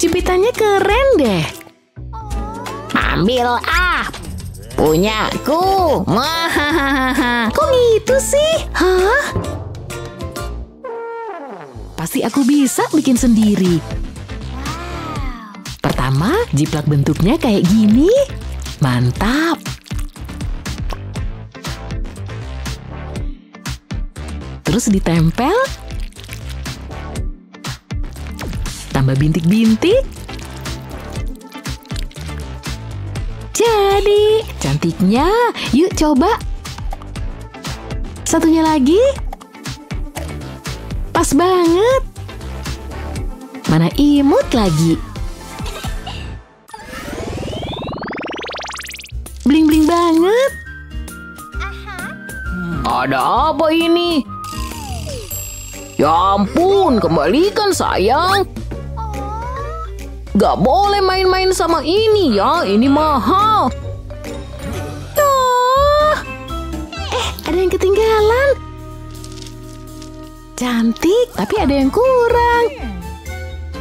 jepitannya keren deh. Ambil punyaku. Mahahaha. Kok gitu sih? Hah? Pasti aku bisa bikin sendiri. Pertama, jiplak bentuknya kayak gini. Mantap. Terus ditempel. Tambah bintik-bintik. Jadi, cantiknya. Yuk coba. Satunya lagi. Pas banget. Mana imut lagi. Bling-bling banget. Ada apa ini? Ya ampun, kembalikan sayang. Gak boleh main-main sama ini ya, ini mahal. Ada yang ketinggalan. Cantik, tapi ada yang kurang.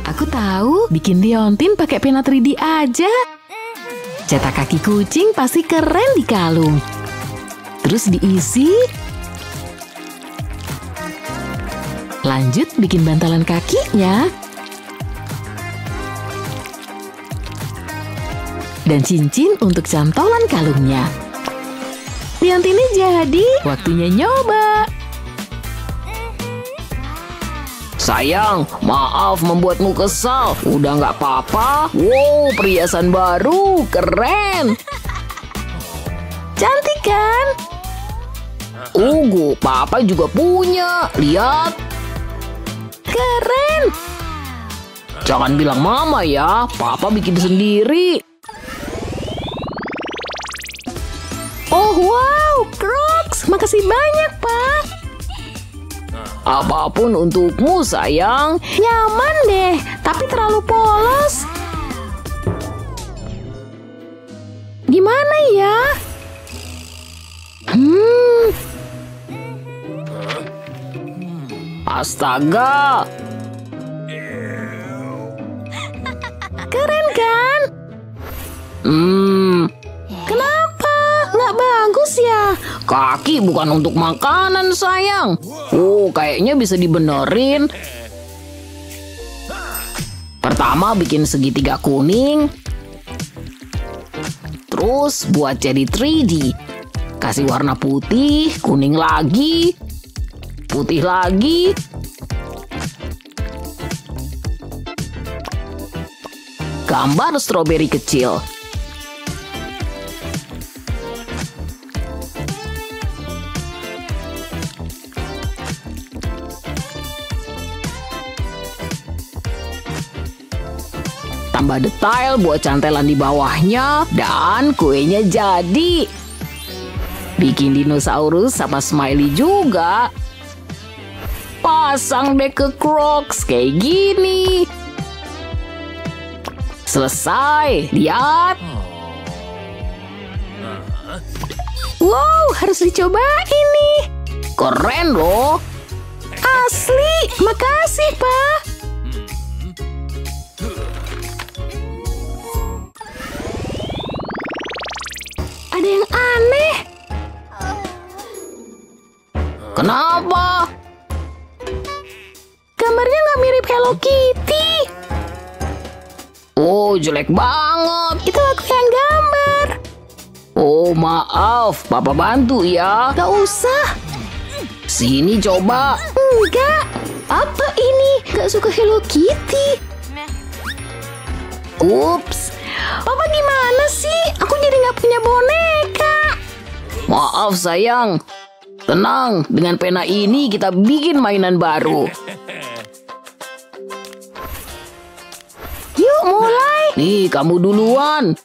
Aku tahu, bikin liontin pakai pena 3D aja. Cetak kaki kucing pasti keren di kalung. Terus diisi. Lanjut bikin bantalan kakinya. Dan cincin untuk cantolan kalungnya. Liontinnya jadi, waktunya nyoba. Sayang, maaf membuatmu kesal. Udah nggak apa-apa. Wow, perhiasan baru, keren. Cantik kan? Papa juga punya. Lihat. Keren. Jangan bilang mama ya, papa bikin sendiri. Oh wow, Crocs. Makasih banyak, Pak. Apapun untukmu, sayang. Nyaman deh, tapi terlalu polos. Gimana ya? Astaga. Keren kan? Kenapa? Nggak bagus ya? Kaki bukan untuk makanan, sayang. Kayaknya bisa dibenerin. Pertama bikin segitiga kuning. Terus buat jadi 3D. Kasih warna putih, kuning lagi, putih lagi. Gambar stroberi kecil. Tambah detail buat cantelan di bawahnya, dan kuenya jadi. Bikin dinosaurus sama smiley juga. Pasang deh ke Crocs kayak gini. Selesai, lihat. Wow, harus dicobain nih. Keren loh. Asli, makasih, Pak. Ada yang aneh. Kenapa? Gambarnya nggak mirip Hello Kitty. Jelek banget. Itu aku yang gambar. Maaf, Papa bantu ya. Gak usah. Sini coba. Enggak. Apa ini? Gak suka Hello Kitty. Ups. Papa gimana sih? Aku jadi gak punya boneka. Maaf sayang. Tenang, dengan pena ini kita bikin mainan baru. Yuk mulai. Nih, kamu duluan.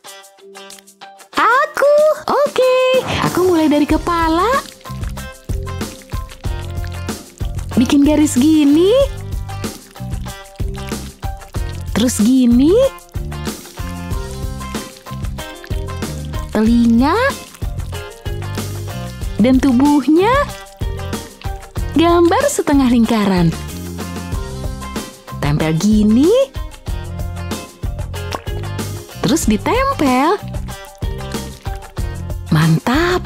Aku. Oke, aku mulai dari kepala. Bikin garis gini. Terus gini. Telinga. Dan tubuhnya. Gambar setengah lingkaran. Tempel gini. terus ditempel. Mantap!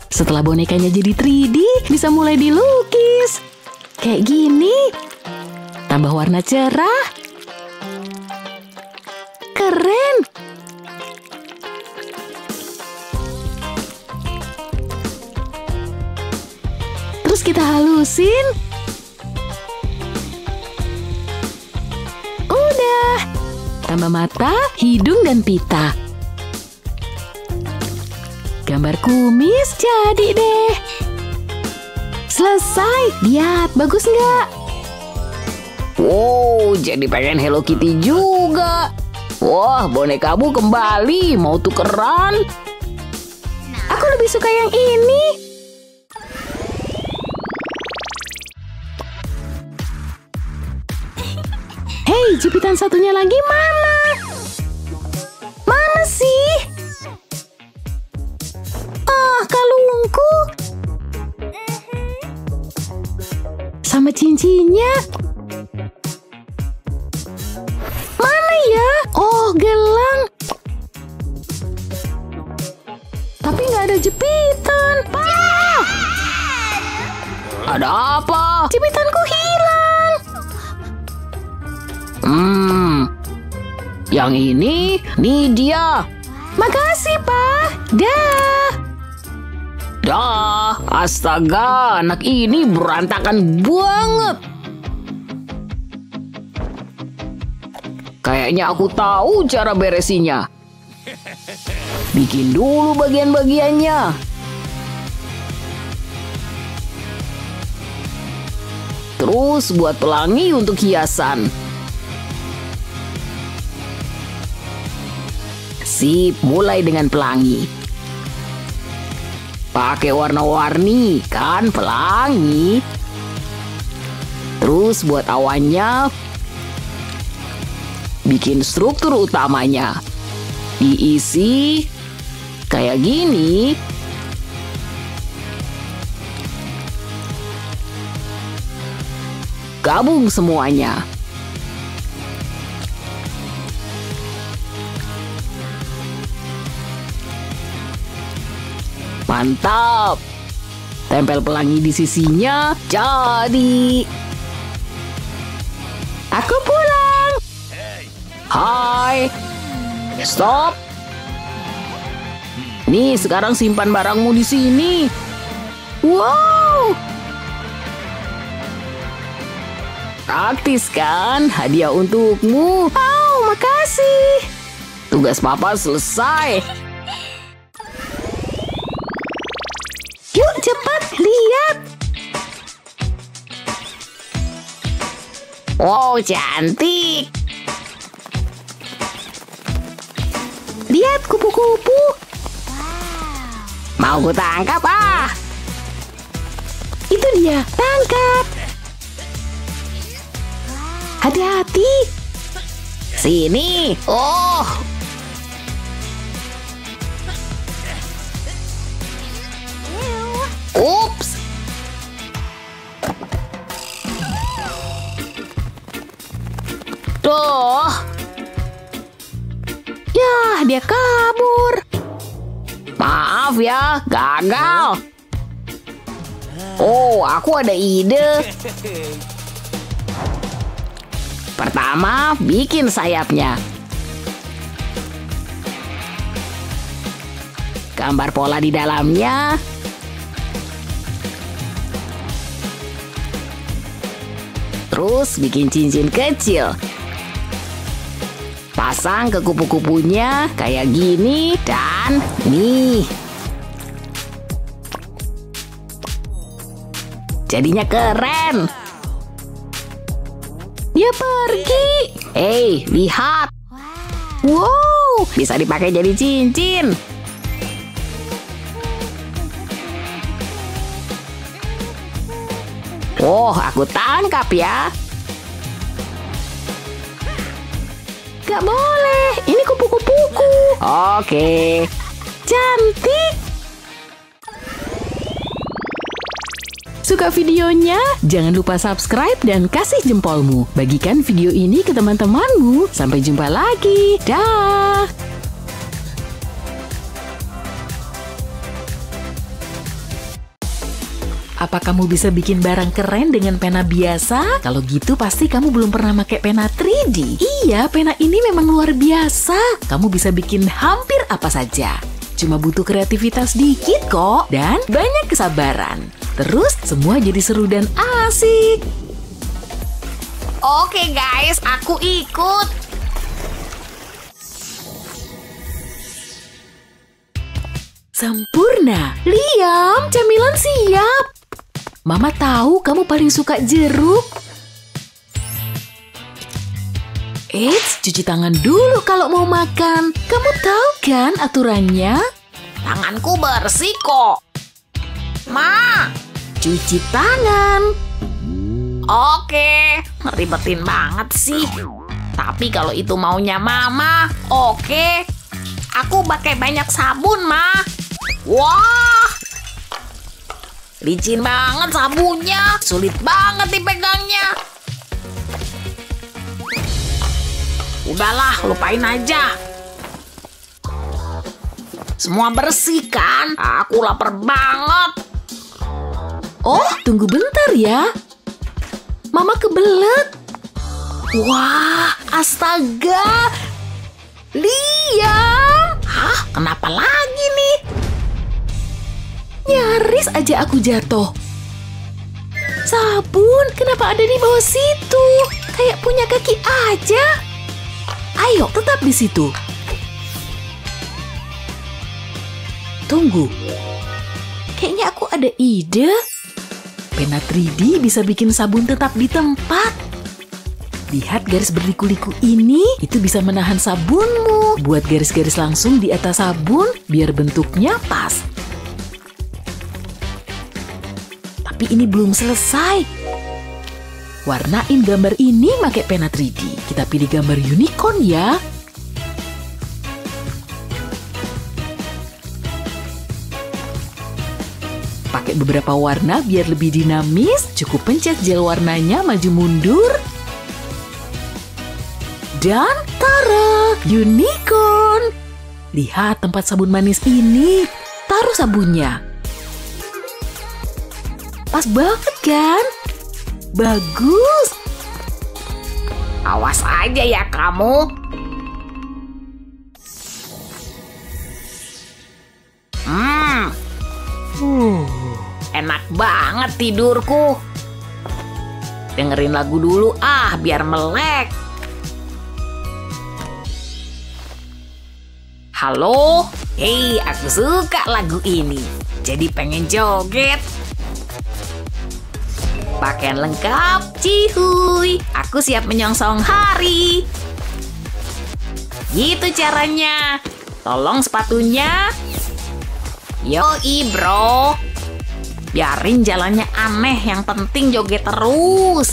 Setelah bonekanya jadi 3D, bisa mulai dilukis. Kayak gini. Tambah warna cerah. Keren! Terus kita halusin. Udah. Tambah mata, hidung, dan pita. Gambar kumis jadi deh. Selesai. Lihat, bagus nggak? Wow, jadi pengen Hello Kitty juga. Wah, bonekamu kembali. Mau tukeran? Aku lebih suka yang ini. Hei, jepitan satunya lagi mana? Mana sih? Ah, kalungku. Sama cincinnya. Mana ya? Oh, gelang. Tapi nggak ada jepitan. Ah! Ada apa? Jepitanku hilang. Yang ini, nih dia. Makasih, Pak. Dah. Dah, astaga, anak ini berantakan banget. Kayaknya aku tahu cara beresinnya. Bikin dulu bagian-bagiannya. Terus buat pelangi untuk hiasan. Sip, mulai dengan pelangi. Pakai warna-warni, kan pelangi. Terus buat awannya, bikin struktur utamanya. Diisi kayak gini. Gabung semuanya. Mantap. Tempel pelangi di sisinya, jadi. Aku pulang. Hai. Stop. Nih, sekarang simpan barangmu di sini. Wow. Praktis kan? Hadiah untukmu. Oh, makasih. Tugas papa selesai. Yuk, cepat lihat. Wow, cantik. Lihat kupu-kupu. Mau ku tangkap ah? Itu dia, tangkap. Hati-hati. Sini. Oh. Ups. Duh. Yah, dia kabur. Maaf ya, gagal. Oh, aku ada ide. Pertama, bikin sayapnya. Gambar pola di dalamnya. Terus bikin cincin kecil. Pasang ke kupu-kupunya kayak gini dan nih. Jadinya keren. Dia pergi. Hei, lihat. Wow, Bisa dipakai jadi cincin. Oh, aku tangkap ya. gak boleh. Ini kupu-kupuku. Oke. Cantik. Suka videonya? Jangan lupa subscribe dan kasih jempolmu. Bagikan video ini ke teman-temanmu. Sampai jumpa lagi. Dah. Apa kamu bisa bikin barang keren dengan pena biasa? Kalau gitu pasti kamu belum pernah pakai pena 3D. Iya, pena ini memang luar biasa. Kamu bisa bikin hampir apa saja. Cuma butuh kreativitas dikit kok dan banyak kesabaran. Terus semua jadi seru dan asik. Oke guys, aku ikut. Sempurna. Liam, camilan siap. Mama tahu kamu paling suka jeruk. Eits, cuci tangan dulu kalau mau makan. Kamu tahu kan aturannya? Tanganku bersih kok. Ma, Cuci tangan. oke. Ribetin banget sih. Tapi kalau itu maunya Mama, oke. Aku pakai banyak sabun, Ma. Wah, licin banget sabunnya. Sulit banget dipegangnya. Udahlah, lupain aja. Semua bersih kan? Aku lapar banget. Oh, tunggu bentar ya. Mama kebelet. Wah, astaga. Liam. Hah? Kenapa lagi nih? Nyaris aja aku jatuh. Sabun, kenapa ada di bawah situ? Kayak punya kaki aja. Ayo, tetap di situ. Tunggu. Kayaknya aku ada ide. Pena 3D bisa bikin sabun tetap di tempat. Lihat garis berliku-liku ini, itu bisa menahan sabunmu. Buat garis-garis langsung di atas sabun, biar bentuknya pas. Tapi ini belum selesai. Warnain gambar ini pakai pena 3D. Kita pilih gambar unicorn ya. Pakai beberapa warna biar lebih dinamis. Cukup pencet gel warnanya maju mundur. Dan tara, unicorn. Lihat tempat sabun manis ini. Taruh sabunnya. Pas banget kan? Bagus. Awas aja ya kamu. Enak banget tidurku. Dengerin lagu dulu biar melek. Halo? Hei, aku suka lagu ini. Jadi pengen joget. Pakaian lengkap, cihuy. Aku siap menyongsong hari. Gitu caranya. Tolong sepatunya. Yoi bro. Biarin jalannya aneh, yang penting joget terus.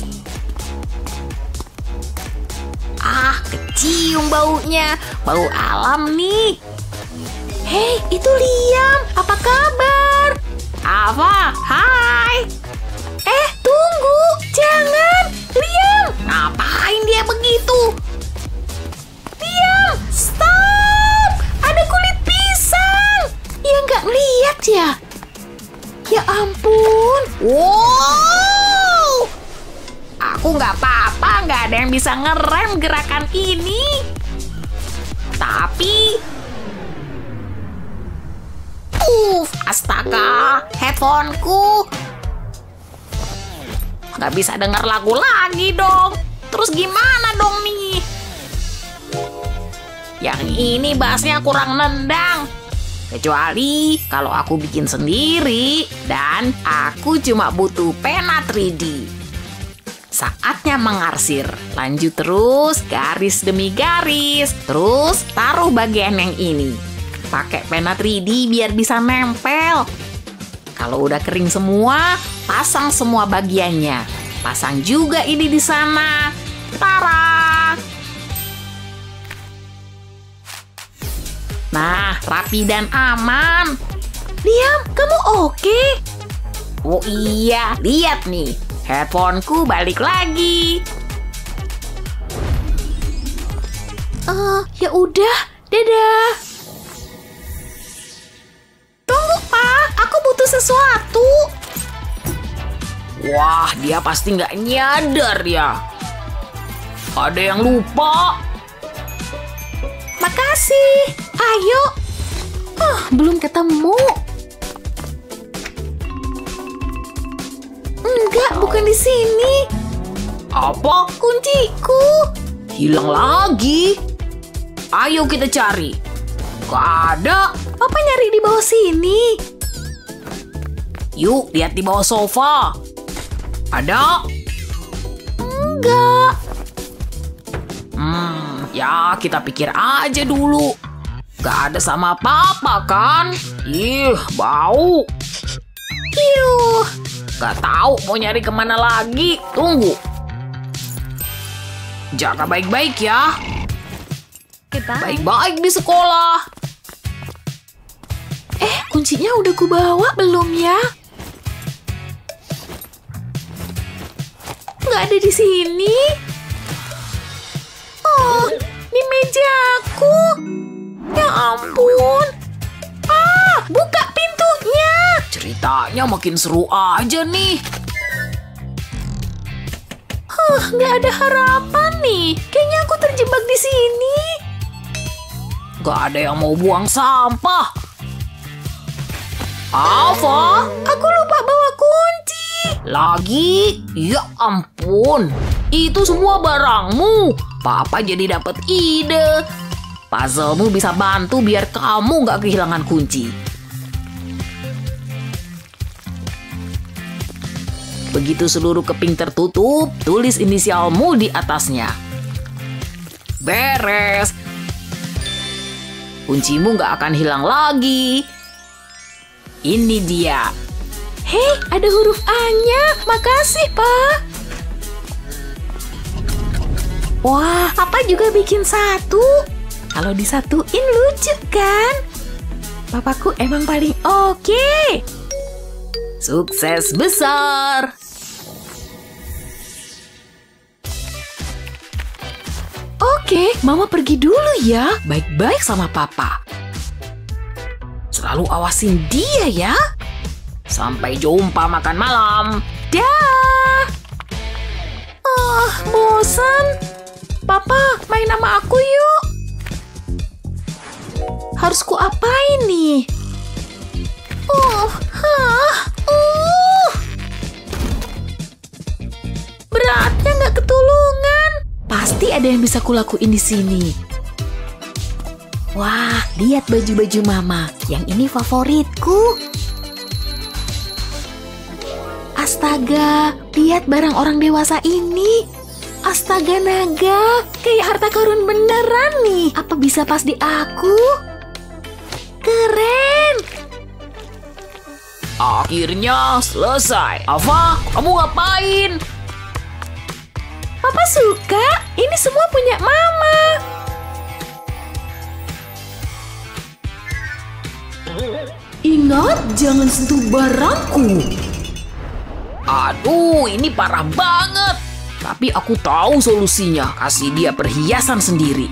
Kecium baunya. Bau alam nih. Hei, itu Liam. Apa kabar? Ava, hai. Tunggu. Jangan. Liam. Ngapain dia begitu? Liam, stop. Ada kulit pisang. Ya nggak ngeliat ya? Ya ampun. Wow. Aku nggak apa-apa, nggak ada yang bisa ngerem gerakan ini. Tapi... astaga, headphoneku. Nggak bisa dengar lagu lagi dong. Terus gimana dong nih? Yang ini bassnya kurang nendang. Kecuali kalau aku bikin sendiri dan aku cuma butuh pena 3D. Saatnya mengarsir. Lanjut terus, garis demi garis. Terus taruh bagian yang ini. Pakai pena 3D biar bisa nempel. Kalau udah kering semua, pasang semua bagiannya. Pasang juga ini di sana. Tara! Nah, rapi dan aman. Liam, kamu oke? Oh Oh iya, lihat nih. Headphoneku balik lagi. Ya udah, dadah. Tunggu, Pak. Aku butuh sesuatu. Wah, dia pasti nggak nyadar ya. Ada yang lupa. Makasih. Ayo. Belum ketemu. Enggak, bukan di sini. Apa? Kunciku. Hilang lagi. Ayo kita cari. Gak ada. Papa nyari di bawah sini. Yuk, lihat di bawah sofa. Ada? Enggak. Ya kita pikir aja dulu. Gak ada sama papa kan? Ih, bau. Yuh. Gak tahu mau nyari kemana lagi. Tunggu. Jaga baik-baik ya. Baik-baik di sekolah. Kuncinya udah kubawa belum ya? Nggak ada di sini. Oh, di mejaku. Ya ampun. Buka pintunya. Ceritanya makin seru aja nih. Nggak ada harapan nih. Kayaknya aku terjebak di sini. Gak ada yang mau buang sampah. Apa? Aku lupa bawa kunci. Lagi? Ya ampun. Itu semua barangmu. Papa jadi dapat ide. Puzzlemu bisa bantu biar kamu gak kehilangan kunci. Begitu seluruh keping tertutup, tulis inisialmu di atasnya. Beres. Kuncimu gak akan hilang lagi. Ini dia. Hei, ada huruf A-nya. Makasih, Pak. Wah, Papa juga bikin satu. Kalau disatuin lucu kan? Papaku emang paling oke. Sukses besar. Oke, Mama pergi dulu ya. Baik-baik sama Papa. Selalu awasin dia ya. Sampai jumpa makan malam. Dah. Bosan. Papa, main sama aku yuk. Harus ku apain nih? Beratnya nggak ketulungan. Pasti ada yang bisa kulakuin di sini. Wah, lihat baju-baju Mama. Yang ini favoritku. Astaga, lihat barang orang dewasa ini. Astaga naga, kayak harta karun beneran nih. Apa bisa pas di aku? Keren. Akhirnya selesai. Ava, kamu ngapain? Papa suka. Ini semua punya Mama. Ingat, jangan sentuh barangku. Aduh, ini parah banget. Tapi aku tahu solusinya. Kasih dia perhiasan sendiri.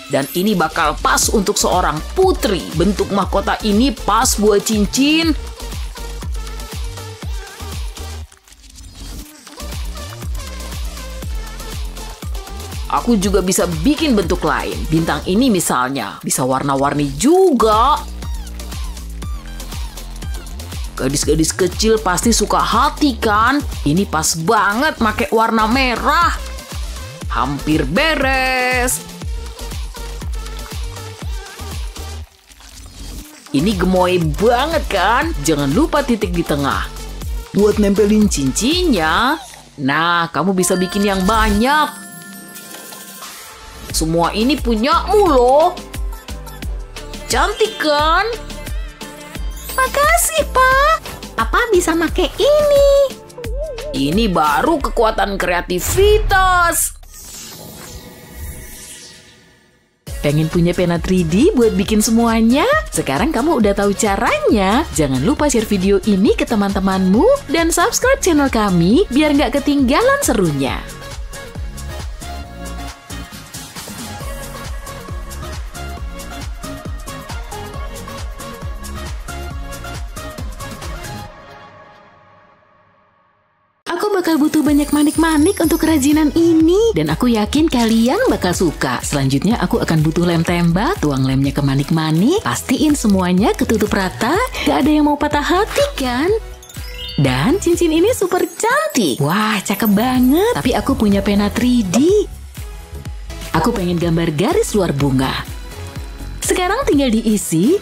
Dan ini bakal pas untuk seorang putri. Bentuk mahkota ini pas buat cincin. Aku juga bisa bikin bentuk lain. Bintang ini misalnya. Bisa warna-warni juga. Gadis-gadis kecil pasti suka hati kan? Ini pas banget pakai warna merah. Hampir beres. Ini gemoy banget kan? Jangan lupa titik di tengah. Buat nempelin cincinnya. Nah, kamu bisa bikin yang banyak. Semua ini punyamu loh. Cantik kan? Makasih, Pak. Papa bisa pakai ini. Ini baru kekuatan kreativitas. Pengen punya pena 3D buat bikin semuanya? Sekarang kamu udah tahu caranya. Jangan lupa share video ini ke teman-temanmu dan subscribe channel kami biar nggak ketinggalan serunya. Aku bakal butuh banyak manik-manik untuk kerajinan ini, dan aku yakin kalian bakal suka. Selanjutnya aku akan butuh lem tembak, tuang lemnya ke manik-manik, pastiin semuanya ketutup rata, gak ada yang mau patah hati kan? Dan cincin ini super cantik. Wah, cakep banget. Tapi aku punya pena 3D. Aku pengen gambar garis luar bunga. Sekarang tinggal diisi.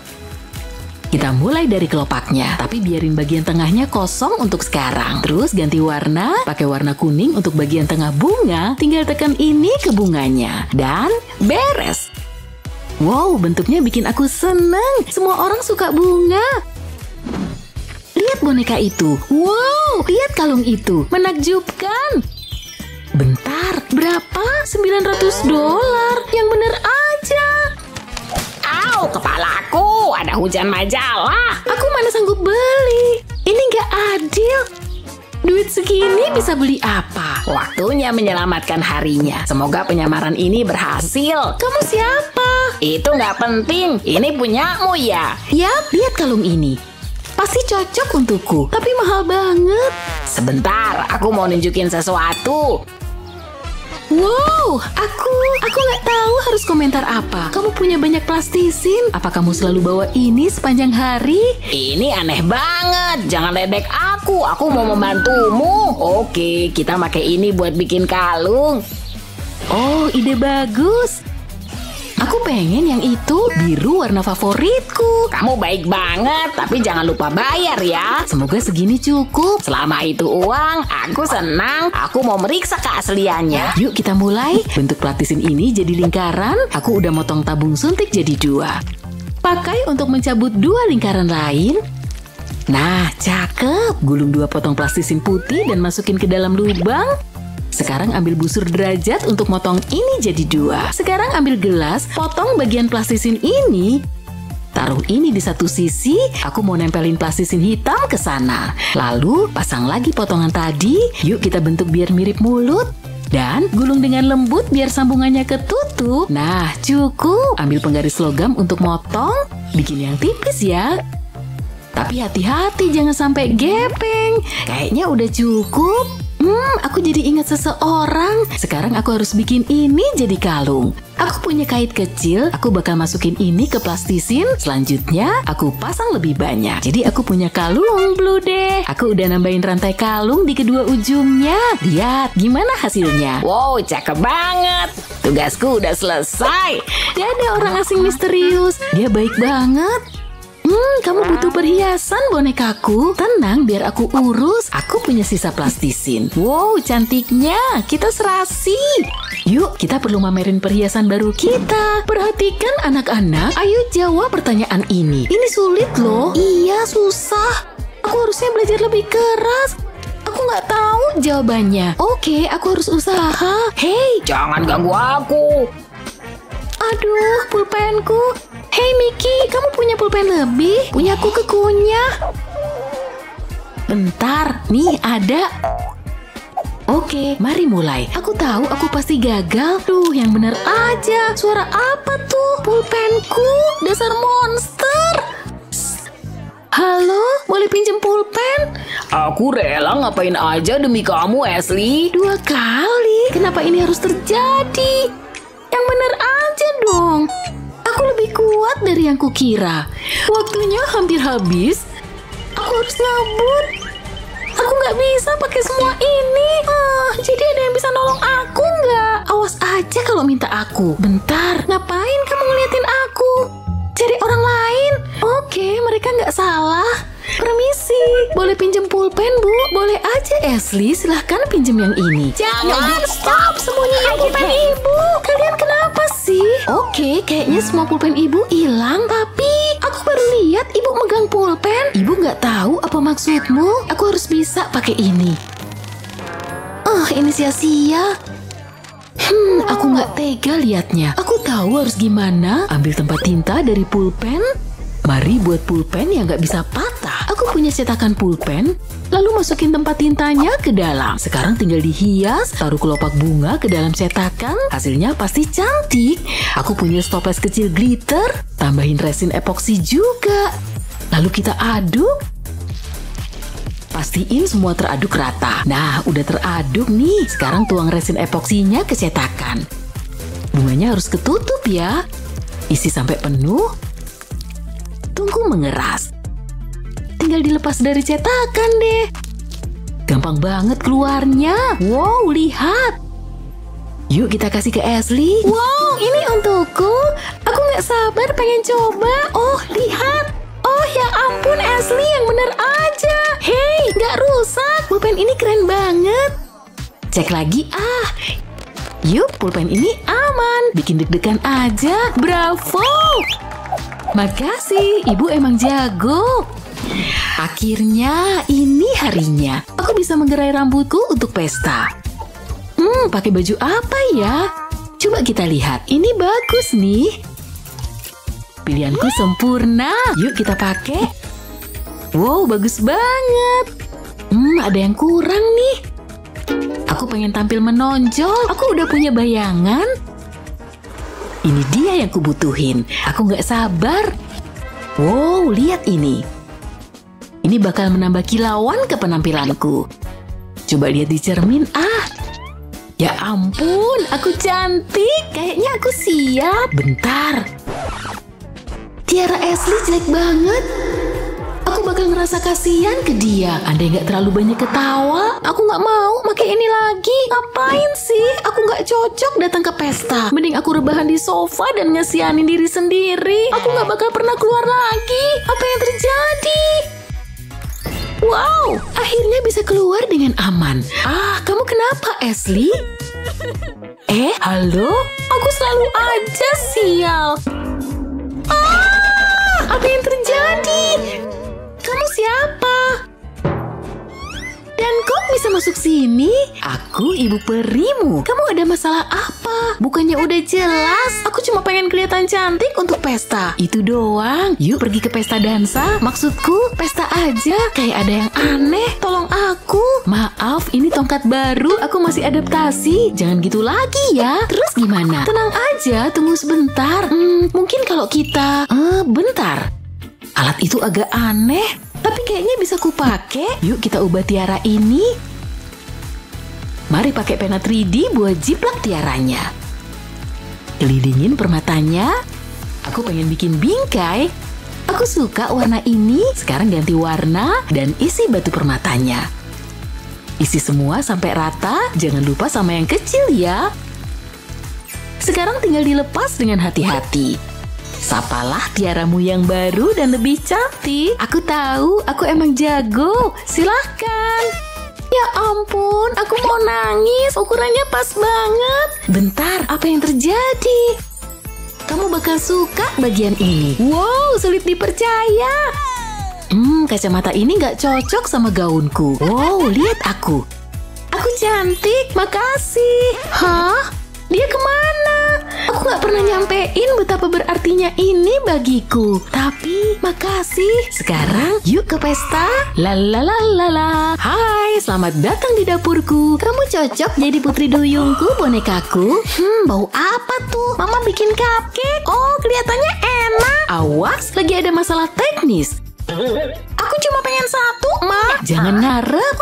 Kita mulai dari kelopaknya, tapi biarin bagian tengahnya kosong untuk sekarang. Terus ganti warna, pakai warna kuning untuk bagian tengah bunga, tinggal tekan ini ke bunganya. Dan beres! Wow, bentuknya bikin aku seneng. Semua orang suka bunga. Lihat boneka itu. Wow, lihat kalung itu. Menakjubkan. Bentar, berapa? $900. Yang bener aja. Au, kepalaku, ada hujan majalah. Aku mana sanggup beli. Ini nggak adil. Duit segini bisa beli apa? Waktunya menyelamatkan harinya. Semoga penyamaran ini berhasil. Kamu siapa? Itu nggak penting, ini punyamu ya. Yap, lihat kalung ini. Pasti cocok untukku, tapi mahal banget. Sebentar, aku mau nunjukin sesuatu. Wow, aku nggak tahu harus komentar apa. Kamu punya banyak plastisin. Apa kamu selalu bawa ini sepanjang hari? Ini aneh banget. Jangan ledek aku mau membantumu. Oke, kita pakai ini buat bikin kalung. Oh, ide bagus. Aku pengen yang itu, biru warna favoritku. Kamu baik banget, tapi jangan lupa bayar ya. Semoga segini cukup. Selama itu uang, aku senang. Aku mau meriksa keasliannya. Yuk kita mulai. Bentuk plastisin ini jadi lingkaran. Aku udah motong tabung suntik jadi 2. Pakai untuk mencabut 2 lingkaran lain. Nah, cakep. Gulung 2 potong plastisin putih dan masukin ke dalam lubang. Sekarang ambil busur derajat untuk motong ini jadi 2. Sekarang ambil gelas, potong bagian plastisin ini. Taruh ini di satu sisi, aku mau nempelin plastisin hitam ke sana. Lalu pasang lagi potongan tadi, yuk kita bentuk biar mirip mulut. Dan gulung dengan lembut biar sambungannya ketutup. Nah, cukup. Ambil penggaris logam untuk motong, bikin yang tipis ya. Tapi hati-hati jangan sampai gepeng. Kayaknya udah cukup. Aku jadi ingat seseorang. Sekarang aku harus bikin ini jadi kalung. Aku punya kait kecil, aku bakal masukin ini ke plastisin. Selanjutnya, aku pasang lebih banyak. Jadi aku punya kalung blue deh. Aku udah nambahin rantai kalung di kedua ujungnya. Lihat, gimana hasilnya? Wow, cakep banget. Tugasku udah selesai. Dia ada orang asing misterius. Dia baik banget. Kamu butuh perhiasan bonekaku? Tenang, biar aku urus. Aku punya sisa plastisin. Wow, cantiknya. Kita serasi. Yuk, kita perlu mamerin perhiasan baru kita. Perhatikan anak-anak. Ayo jawab pertanyaan ini. Ini sulit loh. Iya, susah. Aku harusnya belajar lebih keras. Aku nggak tahu jawabannya. Oke, aku harus usaha. Hei, Jangan ganggu aku. aduh, pulpenku. Hei Miki, kamu punya pulpen lebih? Punyaku kekunyah. Bentar, nih ada. Oke, mari mulai. Aku tahu aku pasti gagal. Duh, yang bener aja. Suara apa tuh? Pulpenku, dasar monster. Halo, boleh pinjem pulpen? Aku rela ngapain aja demi kamu, Ashley. 2 kali. Kenapa ini harus terjadi? Yang bener aja dong. Aku lebih kuat dari yang kukira. Waktunya hampir habis. Aku harus nyabut. Aku nggak bisa pakai semua ini. Jadi ada yang bisa nolong aku nggak? Awas aja kalau minta aku. Bentar, ngapain kamu ngeliatin aku? Cari orang lain. Oke, mereka nggak salah. Permisi, boleh pinjem pulpen, Bu? Boleh aja, Ashley. Silahkan pinjem yang ini. Jangan, stop. Semuanya pulpen Ibu. Kalian kenapa sih? Oke, kayaknya semua pulpen Ibu hilang. Tapi aku baru lihat Ibu megang pulpen. Ibu nggak tahu apa maksudmu. Aku harus bisa pakai ini. Ini sia-sia. Aku nggak tega liatnya. Aku tahu harus gimana. Ambil tempat tinta dari pulpen. Mari buat pulpen yang nggak bisa patah. Aku punya cetakan pulpen, lalu masukin tempat tintanya ke dalam. Sekarang tinggal dihias, taruh kelopak bunga ke dalam cetakan. Hasilnya pasti cantik. Aku punya stoples kecil glitter, tambahin resin epoksi juga. Lalu kita aduk. Pastiin semua teraduk rata. Nah, udah teraduk nih. Sekarang tuang resin epoksinya ke cetakan. Bunganya harus ketutup ya. Isi sampai penuh. Tunggu mengeras. Tinggal dilepas dari cetakan deh. Gampang banget keluarnya. Wow, lihat. Yuk kita kasih ke Ashley. Wow, ini untukku. Aku nggak sabar pengen coba. Oh, lihat. Oh, ya ampun Ashley, yang bener aja. Hei, nggak rusak. Pulpen ini keren banget. Cek lagi ah. Yuk, pulpen ini aman. Bikin deg-degan aja. Bravo. Makasih, ibu emang jago. Akhirnya ini harinya. Aku bisa menggerai rambutku untuk pesta. Pakai baju apa ya? Coba kita lihat. Ini bagus nih. Pilihanku sempurna. Yuk kita pakai. Wow, bagus banget. Ada yang kurang nih. Aku pengen tampil menonjol. Aku udah punya bayangan. Ini dia yang kubutuhin. Aku nggak sabar. Wow, lihat ini. Ini bakal menambah kilauan ke penampilanku. Coba lihat di cermin. Ya ampun, aku cantik. Kayaknya aku siap. Bentar. Tiara Ashley jelek banget. Aku bakal ngerasa kasihan ke dia. Andai nggak terlalu banyak ketawa, aku nggak mau pakai ini lagi. Ngapain sih? Aku nggak cocok datang ke pesta. Mending aku rebahan di sofa dan ngasihanin diri sendiri. Aku nggak bakal pernah keluar lagi. Apa yang terjadi? Wow, akhirnya bisa keluar dengan aman. Kamu kenapa, Ashley? Halo? Aku selalu aja sial. Apa yang terjadi? Kamu siapa? Dan kok bisa masuk sini? Aku ibu perimu. Kamu ada masalah apa? Bukannya udah jelas? Aku cuma pengen kelihatan cantik untuk pesta. Itu doang. Yuk pergi ke pesta dansa. Maksudku, pesta aja. Kayak ada yang aneh. Tolong aku. Maaf, ini tongkat baru. Aku masih adaptasi. Jangan gitu lagi ya. Terus gimana? Tenang aja, tunggu sebentar. Mungkin kalau kita... bentar. Alat itu agak aneh, tapi kayaknya bisa kupake. Yuk kita ubah tiara ini. Mari pakai pena 3D buat jiplak tiaranya. Kelilingin permatanya. Aku pengen bikin bingkai. Aku suka warna ini. Sekarang ganti warna dan isi batu permatanya. Isi semua sampai rata. Jangan lupa sama yang kecil ya. Sekarang tinggal dilepas dengan hati-hati. Sapalah tiaramu yang baru dan lebih cantik. Aku tahu, aku emang jago. Silahkan. Ya ampun, aku mau nangis. Ukurannya pas banget. Bentar, apa yang terjadi? Kamu bakal suka bagian ini. Wow, sulit dipercaya. Kacamata ini nggak cocok sama gaunku. Wow, lihat aku. Aku cantik, makasih. Hah? Dia kemana? Aku gak pernah nyampein betapa berartinya ini bagiku. Tapi makasih. Sekarang yuk ke pesta. Lalalala. Hai, selamat datang di dapurku. Kamu cocok jadi putri duyungku, bonekaku. Bau apa tuh? Mama bikin cupcake. Oh, kelihatannya enak. Awas, lagi ada masalah teknis. Aku cuma pengen satu, Ma. Jangan ngarep.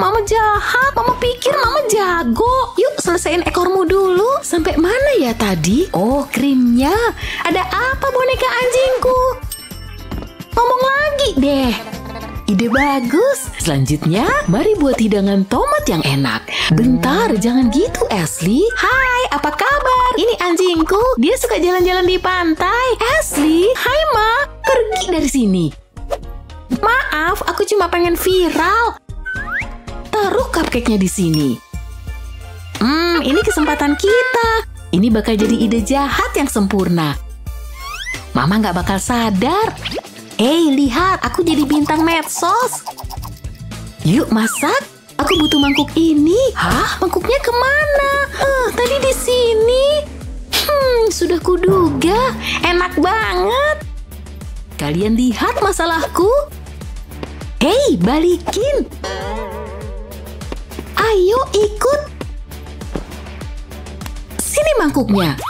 Mama jahat. Mama pikir Mama jago. Yuk, selesaiin ekormu dulu. Sampai mana ya tadi? Oh, krimnya. Ada apa boneka anjingku? Ngomong lagi deh. Ide bagus. Selanjutnya, mari buat hidangan tomat yang enak. Bentar, jangan gitu, Ashley. Hai, apa kabar? Ini anjingku. Dia suka jalan-jalan di pantai. Ashley, hai Ma. Pergi dari sini. Maaf, aku cuma pengen viral. Taruh cupcake-nya di sini. Ini kesempatan kita. Ini bakal jadi ide jahat yang sempurna. Mama nggak bakal sadar. Lihat, aku jadi bintang medsos. Yuk masak. Aku butuh mangkuk ini. Hah? Mangkuknya kemana? Tadi di sini. Sudah kuduga. Enak banget. Kalian lihat masalahku? Hei, balikin. Ayo ikut. Sini mangkuknya.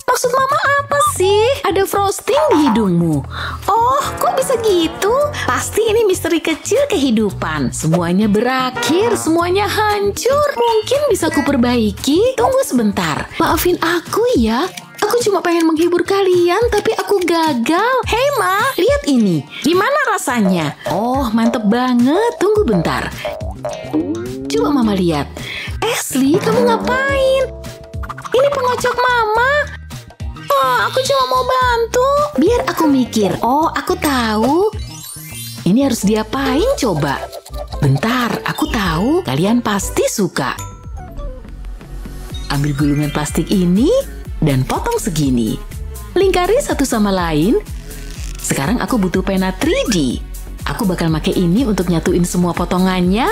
Maksud mama apa sih? Ada frosting di hidungmu. Oh, kok bisa gitu? Pasti ini misteri kecil kehidupan. Semuanya berakhir, semuanya hancur. Mungkin bisa kuperbaiki. Tunggu sebentar. Maafin aku ya. Aku cuma pengen menghibur kalian, tapi aku gagal. Hei Ma, lihat ini. Gimana rasanya? Oh, mantep banget. Tunggu bentar. Coba Mama lihat. Ashley, kamu ngapain? Ini pengocok Mama. Aku cuma mau bantu. Biar aku mikir. Oh, aku tahu. Ini harus diapain coba? Bentar, aku tahu. Kalian pasti suka. Ambil gulungan plastik ini dan potong segini. Lingkari satu sama lain. Sekarang aku butuh pena 3D. Aku bakal pakai ini untuk nyatuin semua potongannya.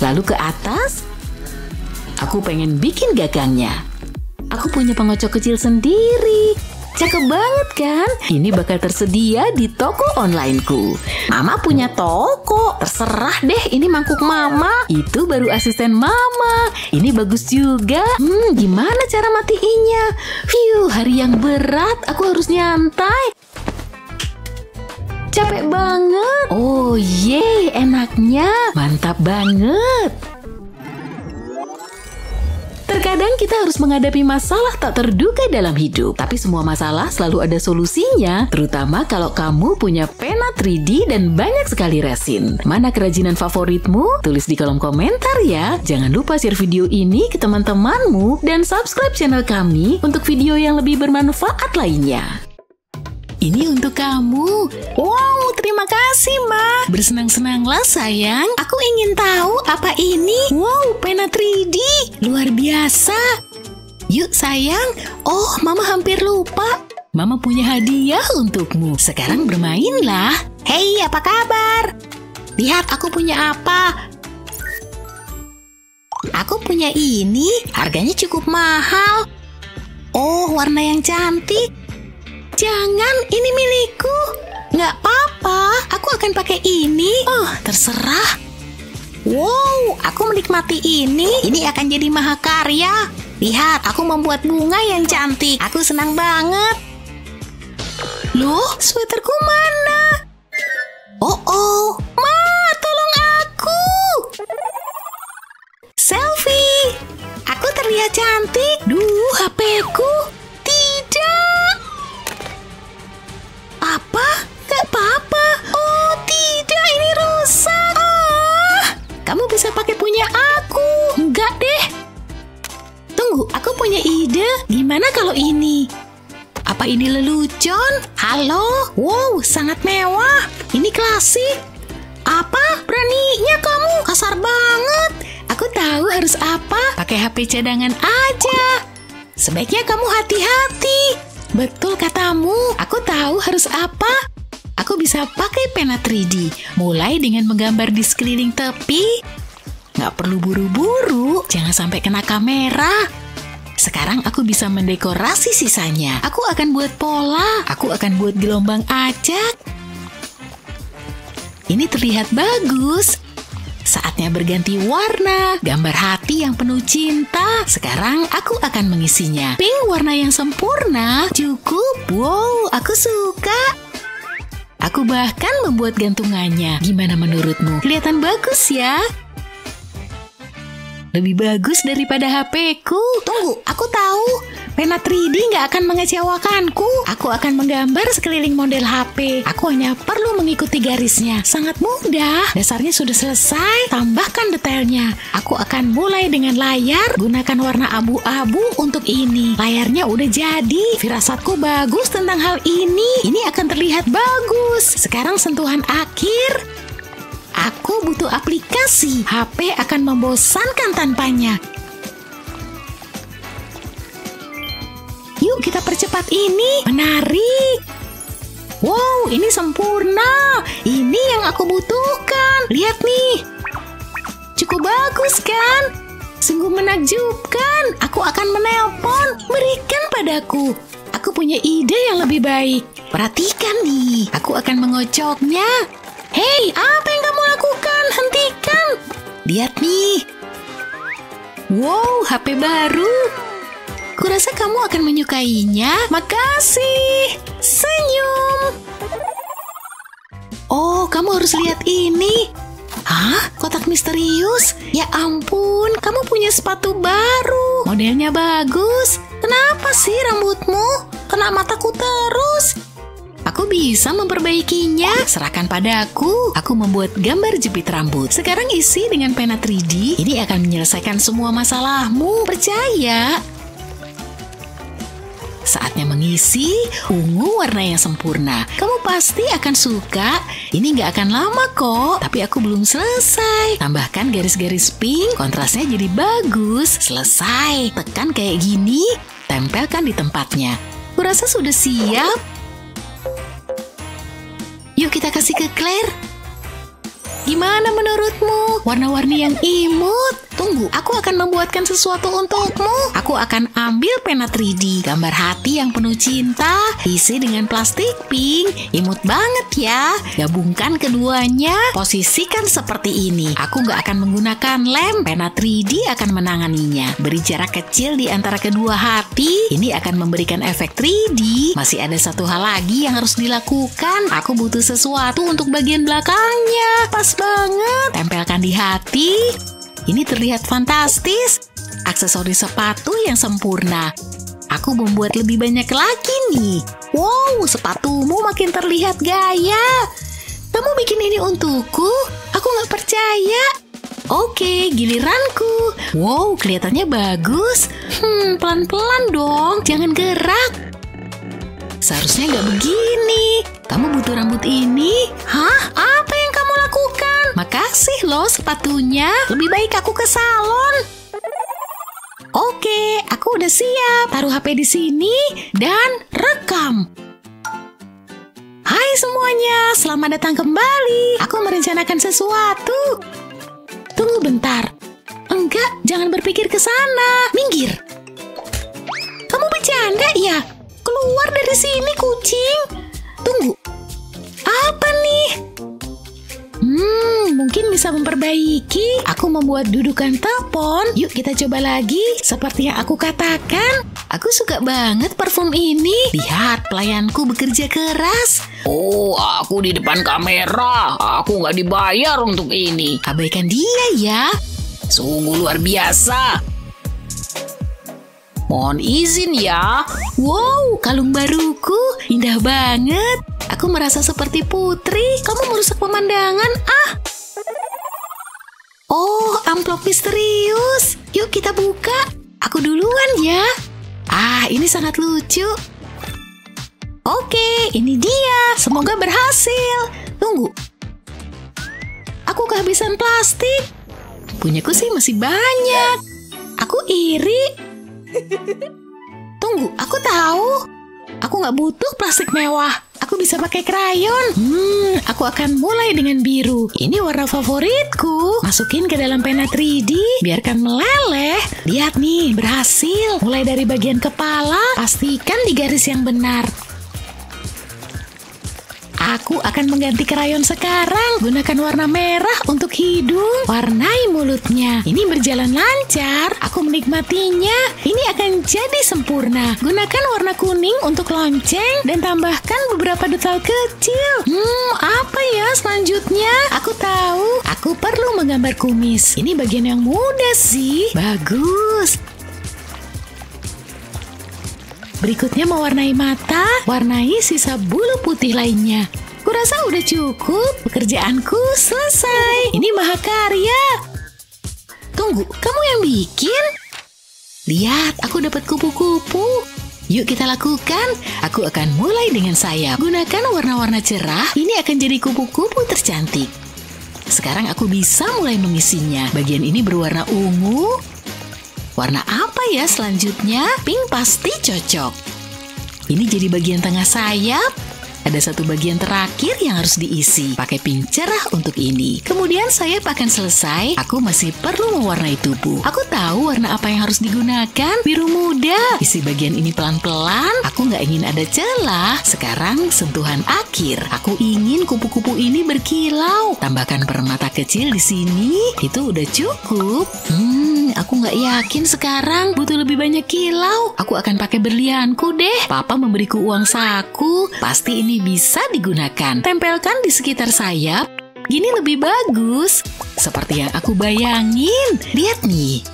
Lalu ke atas. Aku pengen bikin gagangnya. Aku punya pengocok kecil sendiri. Cakep banget kan? Ini bakal tersedia di toko onlineku. Mama punya toko. Terserah deh, ini mangkuk Mama. Itu baru asisten Mama. Ini bagus juga. Gimana cara matiinnya? Hari yang berat. Aku harus nyantai. Capek banget. Oh yeay, enaknya. Mantap banget. Terkadang kita harus menghadapi masalah tak terduga dalam hidup. Tapi semua masalah selalu ada solusinya. Terutama kalau kamu punya pena 3D dan banyak sekali resin. Mana kerajinan favoritmu? Tulis di kolom komentar ya. Jangan lupa share video ini ke teman-temanmu. Dan subscribe channel kami untuk video yang lebih bermanfaat lainnya. Ini untuk kamu. Wow, terima kasih, Ma. Bersenang-senanglah, sayang. Aku ingin tahu apa ini. Wow, pena 3D. Luar biasa. Yuk, sayang. Oh, Mama hampir lupa. Mama punya hadiah untukmu. Sekarang bermainlah. Hei, apa kabar? Lihat aku punya apa. Aku punya ini. Harganya cukup mahal. Oh, warna yang cantik. Jangan, ini milikku. Nggak apa-apa, aku akan pakai ini. Oh, terserah. Wow, aku menikmati ini. Ini akan jadi mahakarya. Lihat, aku membuat bunga yang cantik. Aku senang banget. Loh, sweaterku mana? Oh, Ma, tolong aku. Selfie. Aku terlihat cantik. Duh, HP-ku. Tidak. Apa? Gak apa-apa. Oh, tidak, ini rusak. Kamu bisa pakai punya aku. Enggak deh. Tunggu, aku punya ide. Gimana kalau ini? Apa ini lelucon? Halo? Wow, sangat mewah. Ini klasik. Apa? Beraninya kamu? Kasar banget. Aku tahu harus apa. Pakai HP cadangan aja. Sebaiknya kamu hati-hati. Betul katamu. Aku tahu harus apa. Aku bisa pakai pena 3D. Mulai dengan menggambar di sekeliling tepi. Nggak perlu buru-buru. Jangan sampai kena kamera. Sekarang aku bisa mendekorasi sisanya. Aku akan buat pola. Aku akan buat gelombang acak. Ini terlihat bagus. Saatnya berganti warna. Gambar hati yang penuh cinta. Sekarang aku akan mengisinya. Pink warna yang sempurna. Cukup. Wow, aku suka. Aku bahkan membuat gantungannya. Gimana menurutmu? Kelihatan bagus ya? Lebih bagus daripada HP-ku. Tunggu, aku tahu. Pena 3D nggak akan mengecewakanku. Aku akan menggambar sekeliling model HP. Aku hanya perlu mengikuti garisnya. Sangat mudah. Dasarnya sudah selesai. Tambahkan detailnya. Aku akan mulai dengan layar. Gunakan warna abu-abu untuk ini. Layarnya udah jadi. Firasatku bagus tentang hal ini. Ini akan terlihat bagus. Sekarang sentuhan akhir. Aku butuh aplikasi. HP akan membosankan tanpanya. Yuk kita percepat ini. Menarik. Wow, ini sempurna. Ini yang aku butuhkan. Lihat nih. Cukup bagus kan? Sungguh menakjubkan. Aku akan menelpon. Berikan padaku. Aku punya ide yang lebih baik. Perhatikan nih. Aku akan mengocoknya. Hei, apa yang kamu lakukan? Hentikan. Lihat nih. Wow, HP baru. Kurasa kamu akan menyukainya. Makasih. Senyum. Oh, kamu harus lihat ini. Hah? Kotak misterius? Ya ampun, kamu punya sepatu baru. Modelnya bagus. Kenapa sih rambutmu? Kena mataku terus. Aku bisa memperbaikinya. Serahkan padaku. Aku membuat gambar jepit rambut. Sekarang isi dengan pena 3D. Ini akan menyelesaikan semua masalahmu. Percaya. Saatnya mengisi ungu warna yang sempurna. Kamu pasti akan suka. Ini nggak akan lama kok. Tapi aku belum selesai. Tambahkan garis-garis pink. Kontrasnya jadi bagus. Selesai. Tekan kayak gini. Tempelkan di tempatnya. Kurasa sudah siap. Yuk kita kasih ke Claire. Gimana menurutmu? Warna-warni yang imut. Tunggu, aku akan membuatkan sesuatu untukmu. Aku akan ambil pena 3D, gambar hati yang penuh cinta, isi dengan plastik pink. Imut banget ya. Gabungkan keduanya, posisikan seperti ini. Aku nggak akan menggunakan lem, pena 3D akan menanganinya. Beri jarak kecil di antara kedua hati. Ini akan memberikan efek 3D. Masih ada satu hal lagi yang harus dilakukan. Aku butuh sesuatu untuk bagian belakangnya. Pas banget. Tempelkan di hati. Ini terlihat fantastis. Aksesoris sepatu yang sempurna. Aku membuat lebih banyak lagi nih. Wow, sepatumu makin terlihat gaya. Kamu bikin ini untukku? Aku nggak percaya. Oke, giliranku. Wow, kelihatannya bagus. Pelan-pelan dong. Jangan gerak. Seharusnya nggak begini. Kamu butuh rambut ini? Hah? Apa yang kamu lakukan? Makasih loh sepatunya. Lebih baik aku ke salon. Oke, aku udah siap. Taruh HP di sini dan rekam. Hai semuanya, selamat datang kembali. Aku merencanakan sesuatu. Tunggu bentar. Enggak, jangan berpikir ke sana. Minggir. Kamu bercanda ya? Keluar dari sini, kucing. Tunggu. Apa nih? Mungkin bisa memperbaiki. Aku membuat dudukan telepon. Yuk kita coba lagi. Seperti yang aku katakan. Aku suka banget parfum ini. Lihat, pelayanku bekerja keras. Oh, aku di depan kamera. Aku nggak dibayar untuk ini. Abaikan dia ya. Sungguh luar biasa. Mohon izin ya. Wow, kalung baruku. Indah banget. Aku merasa seperti putri. Kamu merusak pemandangan. Oh, amplop misterius. Yuk kita buka. Aku duluan ya. Ini sangat lucu. Oke, ini dia. Semoga berhasil. Tunggu. Aku kehabisan plastik. Punyaku sih masih banyak. Aku iri. Tunggu, aku tahu. Aku nggak butuh plastik mewah. Aku bisa pakai krayon. Aku akan mulai dengan biru. Ini warna favoritku. Masukin ke dalam pena 3D. Biarkan meleleh. Lihat nih, berhasil. Mulai dari bagian kepala. Pastikan di garis yang benar. Aku akan mengganti krayon sekarang. Gunakan warna merah untuk hidung. Warnai mulutnya. Ini berjalan lancar. Aku menikmatinya. Ini akan jadi sempurna. Gunakan warna kuning untuk lonceng. Dan tambahkan beberapa detail kecil. Apa ya selanjutnya? Aku tahu. Aku perlu menggambar kumis. Ini bagian yang mudah sih. Bagus. Berikutnya mewarnai mata, warnai sisa bulu putih lainnya. Kurasa udah cukup, pekerjaanku selesai. Ini mahakarya. Tunggu, kamu yang bikin? Lihat, aku dapat kupu-kupu. Yuk kita lakukan. Aku akan mulai dengan sayap. Gunakan warna-warna cerah, ini akan jadi kupu-kupu tercantik. Sekarang aku bisa mulai mengisinya. Bagian ini berwarna ungu. Warna apa ya selanjutnya? Pink pasti cocok. Ini jadi bagian tengah sayap. Ada satu bagian terakhir yang harus diisi. Pakai pink cerah untuk ini. Kemudian sayap akan selesai. Aku masih perlu mewarnai tubuh. Aku tahu warna apa yang harus digunakan. Biru muda. Isi bagian ini pelan-pelan. Aku nggak ingin ada celah. Sekarang sentuhan akhir. Aku ingin kupu-kupu ini berkilau. Tambahkan permata kecil di sini. Itu udah cukup. Aku nggak yakin sekarang. Butuh lebih banyak kilau. Aku akan pakai berlianku deh. Papa memberiku uang saku. Pasti ini bisa digunakan. Tempelkan di sekitar sayap. Gini lebih bagus. Seperti yang aku bayangin. Lihat nih.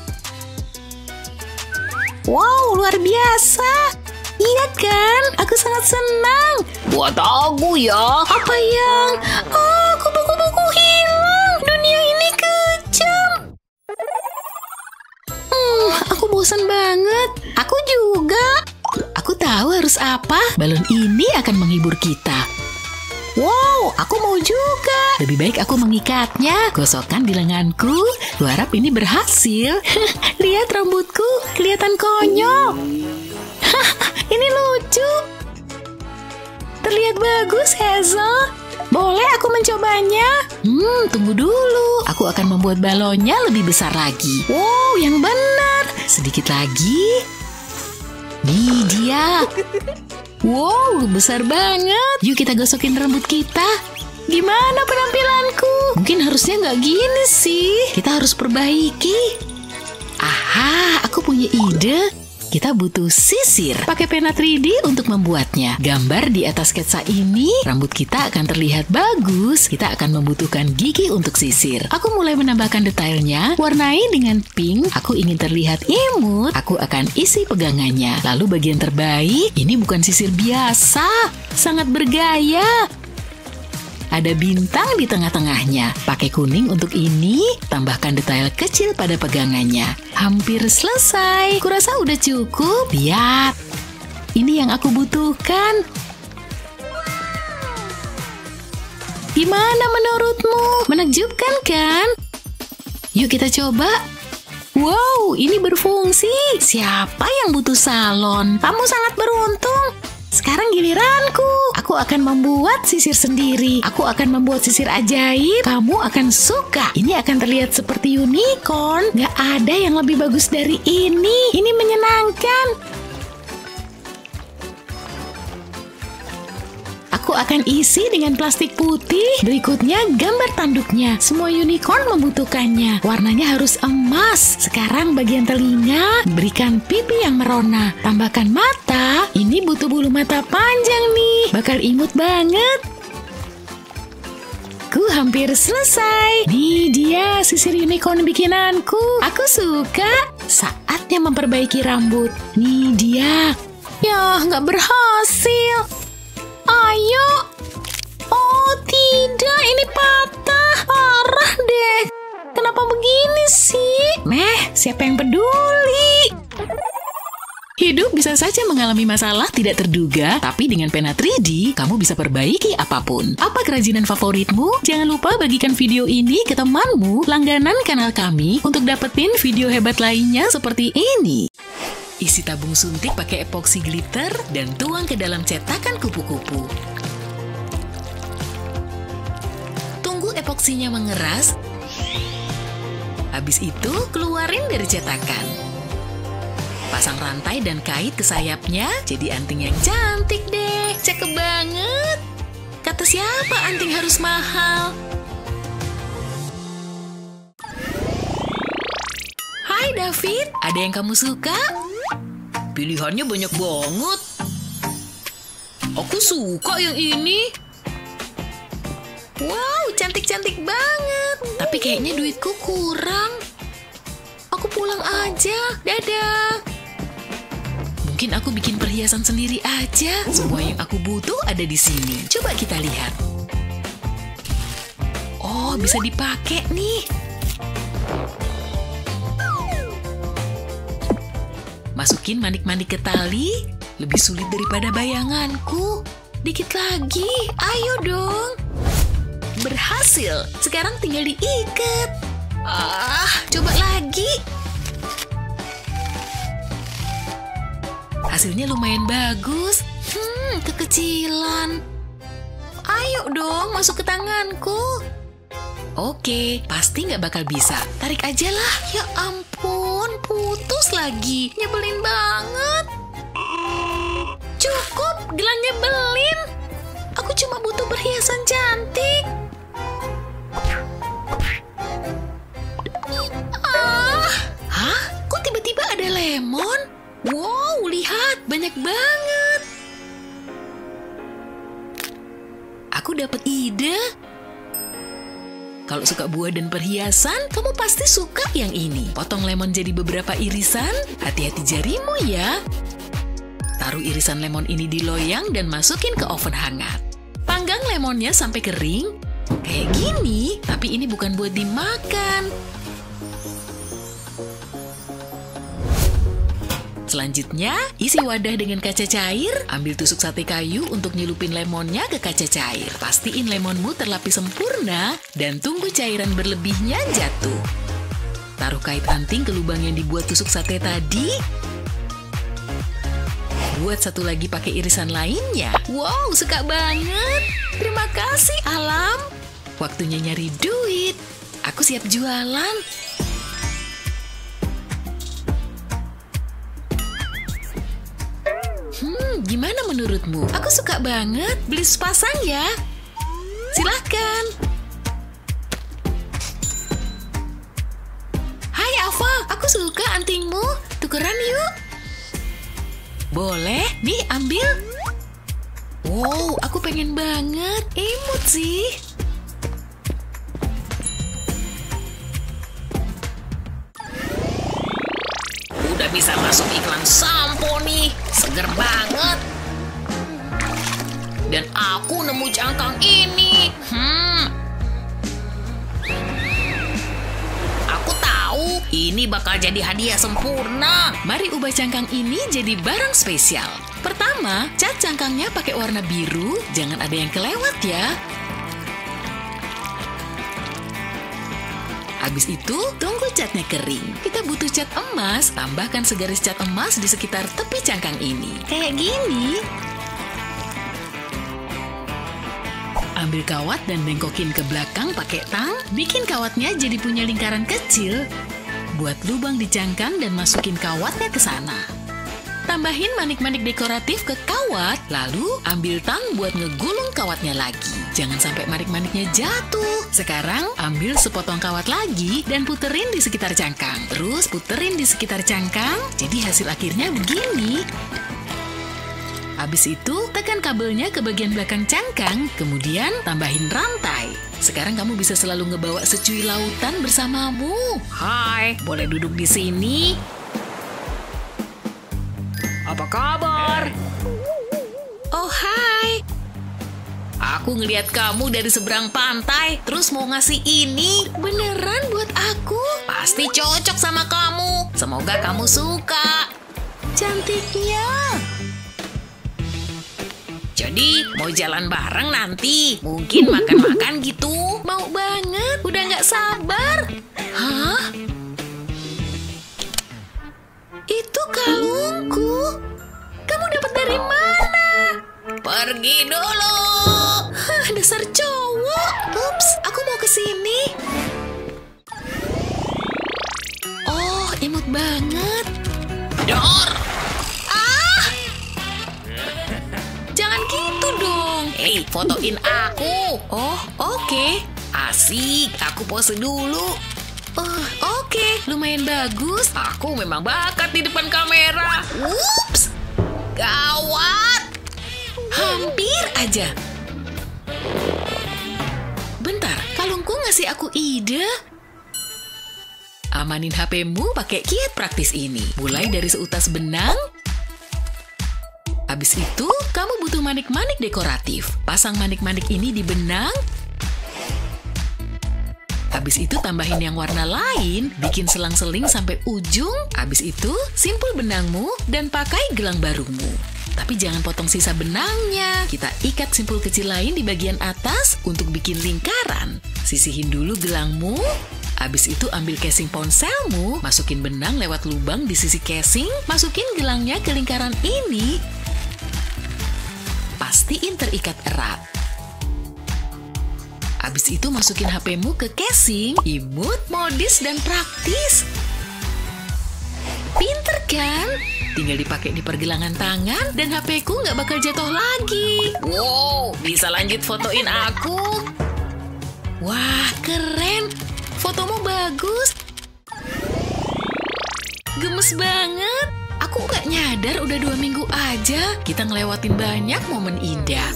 Wow, luar biasa. Iya kan? Aku sangat senang. Buat aku ya. Apa yang? Oh, kupu-kupuku hilang. Dunia ini kejam. Aku bosan banget. Aku juga. Aku tahu harus apa. Balon ini akan menghibur kita. Wow, aku mau juga. Lebih baik aku mengikatnya. Gosokkan di lenganku. Kuharap ini berhasil. Lihat rambutku, kelihatan konyol. Ini lucu. Terlihat bagus, Hazel. Boleh aku mencobanya? Tunggu dulu. Aku akan membuat balonnya lebih besar lagi. Wow, yang benar. Sedikit lagi. Nih dia. Wow, besar banget. Yuk kita gosokin rambut kita. Gimana penampilanku? Mungkin harusnya nggak gini sih. Kita harus perbaiki. Aha, aku punya ide. Kita butuh sisir. Pakai pena 3D untuk membuatnya. Gambar di atas sketsa ini, rambut kita akan terlihat bagus. Kita akan membutuhkan gigi untuk sisir. Aku mulai menambahkan detailnya. Warnai dengan pink. Aku ingin terlihat imut. Aku akan isi pegangannya. Lalu bagian terbaik, ini bukan sisir biasa. Sangat bergaya. Ada bintang di tengah-tengahnya. Pakai kuning untuk ini. Tambahkan detail kecil pada pegangannya. Hampir selesai. Kurasa udah cukup. Lihat. Ini yang aku butuhkan. Gimana menurutmu? Menakjubkan kan? Yuk kita coba. Wow, ini berfungsi. Siapa yang butuh salon? Kamu sangat beruntung. Sekarang giliranku. Aku akan membuat sisir sendiri. Aku akan membuat sisir ajaib. Kamu akan suka. Ini akan terlihat seperti unicorn. Gak ada yang lebih bagus dari ini. Ini menyenangkan. Aku akan isi dengan plastik putih. Berikutnya gambar tanduknya. Semua unicorn membutuhkannya. Warnanya harus emas. Sekarang bagian telinga. Berikan pipi yang merona. Tambahkan mata. Ini butuh bulu mata panjang nih. Bakal imut banget. Ku hampir selesai. Nih dia sisir unicorn bikinanku. Aku suka. Saatnya memperbaiki rambut. Nih dia. Ya, nggak berhasil. Ayo. Oh tidak, ini patah. Parah deh. Kenapa begini sih? Siapa yang peduli? Hidup bisa saja mengalami masalah tidak terduga, tapi dengan pena 3D, kamu bisa perbaiki apapun. Apa kerajinan favoritmu? Jangan lupa bagikan video ini ke temanmu, langganan kanal kami, untuk dapetin video hebat lainnya seperti ini. Isi tabung suntik pakai epoxy glitter dan tuang ke dalam cetakan kupu-kupu. Tunggu epoksinya mengeras. Habis itu, keluarin dari cetakan. Pasang rantai dan kait ke sayapnya, jadi anting yang cantik deh. Cakep banget. Kata siapa anting harus mahal? Hai David, ada yang kamu suka? Pilihannya banyak banget. Aku suka yang ini. Wow, cantik-cantik banget. Tapi kayaknya duitku kurang. Aku pulang aja. Dadah. Mungkin aku bikin perhiasan sendiri aja. Semua yang aku butuh ada di sini. Coba kita lihat. Oh, bisa dipakai nih. Masukin manik-manik ke tali. Lebih sulit daripada bayanganku. Dikit lagi. Ayo dong. Berhasil. Sekarang tinggal diikat. Coba lagi. Hasilnya lumayan bagus. Kekecilan. Ayo dong, masuk ke tanganku. Oke, pasti nggak bakal bisa. Tarik aja lah. Ya ampun, putus lagi. Nyebelin banget. Cukup, gelang nyebelin. Aku cuma butuh perhiasan cantik. Hah? Kok tiba-tiba ada lemon? Wow, lihat, banyak banget. Aku dapat ide. Kalau suka buah dan perhiasan, kamu pasti suka yang ini. Potong lemon jadi beberapa irisan, hati-hati jarimu ya. Taruh irisan lemon ini di loyang dan masukin ke oven hangat. Panggang lemonnya sampai kering. Kayak gini, tapi ini bukan buat dimakan. Selanjutnya, isi wadah dengan kaca cair, ambil tusuk sate kayu untuk nyelupin lemonnya ke kaca cair. Pastiin lemonmu terlapis sempurna dan tunggu cairan berlebihnya jatuh. Taruh kait anting ke lubang yang dibuat tusuk sate tadi. Buat satu lagi pakai irisan lainnya. Wow, suka banget. Terima kasih, alam. Waktunya nyari duit. Aku siap jualan. Gimana menurutmu? Aku suka banget. Beli sepasang ya. Silahkan. Hai Ava, aku suka antingmu. Tukeran yuk. Boleh, nih ambil. Wow, aku pengen banget. Imut sih. Udah bisa masuk iklan sampo nih. Seger banget. Dan aku nemu cangkang ini. Aku tahu ini bakal jadi hadiah sempurna. Mari ubah cangkang ini jadi barang spesial. Pertama, cat cangkangnya pakai warna biru. Jangan ada yang kelewat ya. Habis itu, tunggu catnya kering. Kita butuh cat emas, tambahkan segaris cat emas di sekitar tepi cangkang ini. Kayak gini. Ambil kawat dan bengkokin ke belakang pakai tang. Bikin kawatnya jadi punya lingkaran kecil. Buat lubang di cangkang dan masukin kawatnya ke sana. Tambahin manik-manik dekoratif ke kawat, lalu ambil tang buat ngegulung kawatnya lagi. Jangan sampai manik-maniknya jatuh. Sekarang ambil sepotong kawat lagi dan puterin di sekitar cangkang. Terus puterin di sekitar cangkang, jadi hasil akhirnya begini. Habis itu, tekan kabelnya ke bagian belakang cangkang, kemudian tambahin rantai. Sekarang kamu bisa selalu ngebawa secuil lautan bersamamu. Hai, boleh duduk di sini? Apa kabar? Oh, hai. Aku ngelihat kamu dari seberang pantai, terus mau ngasih ini. Beneran buat aku? Pasti cocok sama kamu. Semoga kamu suka. Cantiknya. Jadi, mau jalan bareng nanti? Mungkin makan-makan gitu? Mau banget, udah nggak sabar. Hah? Itu kalungku. Kamu dapat dari mana? Pergi dulu. Dasar cowok. Ups, aku mau ke sini. Oh, imut banget. Dor. Jangan gitu dong. Hei, fotoin aku. Oh, oke. Asik, aku pose dulu. Oke, lumayan bagus. Aku memang bakat di depan kamera. Ups, Gawat. hampir aja. Bentar, kalungku ngasih aku ide. Amanin HP-mu pakai kiat praktis ini. Mulai dari seutas benang. Habis itu, kamu butuh manik-manik dekoratif. Pasang manik-manik ini di benang. Habis itu tambahin yang warna lain, bikin selang-seling sampai ujung. Habis itu, simpul benangmu dan pakai gelang barumu. Tapi jangan potong sisa benangnya. Kita ikat simpul kecil lain di bagian atas untuk bikin lingkaran. Sisihin dulu gelangmu. Habis itu ambil casing ponselmu, masukin benang lewat lubang di sisi casing, masukin gelangnya ke lingkaran ini. Pastiin terikat erat. Habis itu masukin HP-mu ke casing, imut, modis, dan praktis. Pinter kan? Tinggal dipakai di pergelangan tangan dan HP-ku nggak bakal jatuh lagi. Wow, bisa lanjut fotoin aku. Wah, keren. Fotomu bagus. Gemes banget. Aku nggak nyadar udah 2 minggu aja kita ngelewatin banyak momen indah.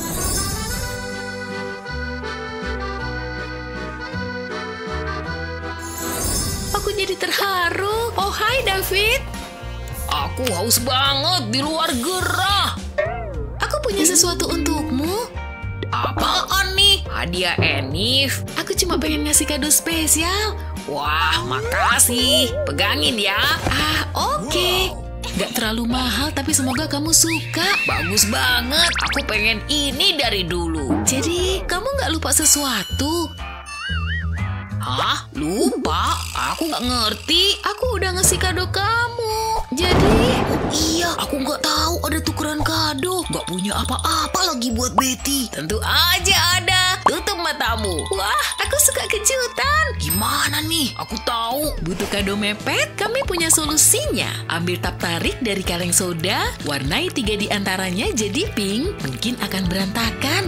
Aku jadi terharu. Oh, hai David. Aku haus banget di luar gerah. Aku punya sesuatu untukmu. Apaan nih? Hadiah Enif. Aku cuma pengen ngasih kado spesial. Wah, makasih. Pegangin ya. Oke. Gak terlalu mahal, tapi semoga kamu suka. Bagus banget. Aku pengen ini dari dulu. Jadi, kamu gak lupa sesuatu? Hah? Lupa? Aku nggak ngerti. Aku udah ngasih kado kamu. Jadi, Iya, aku nggak tahu ada tukeran kado. Nggak punya apa-apa lagi buat Betty. Tentu aja ada. Tutup matamu. wah, aku suka kejutan. Gimana nih? Aku tahu. Butuh kado mepet? Kami punya solusinya. Ambil tap tarik dari kaleng soda, warnai 3 di antaranya jadi pink. Mungkin akan berantakan.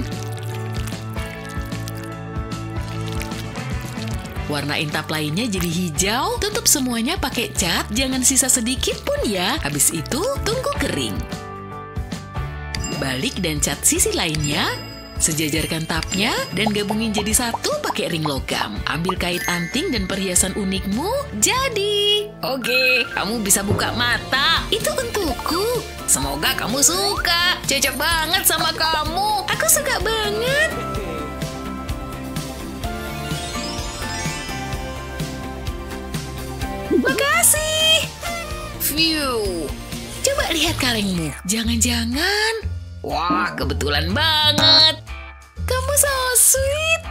Warnain tap lainnya jadi hijau, tutup semuanya pakai cat, jangan sisa sedikit pun ya. Habis itu, tunggu kering. Balik dan cat sisi lainnya, sejajarkan tapnya, dan gabungin jadi satu pakai ring logam. Ambil kait anting dan perhiasan unikmu, jadi. Oke, kamu bisa buka mata. Itu untukku. Semoga kamu suka. Cocok banget sama kamu. Aku suka banget. Makasih. Phew. Coba lihat kalengmu. Jangan-jangan. Wah, kebetulan banget. Kamu so sweet.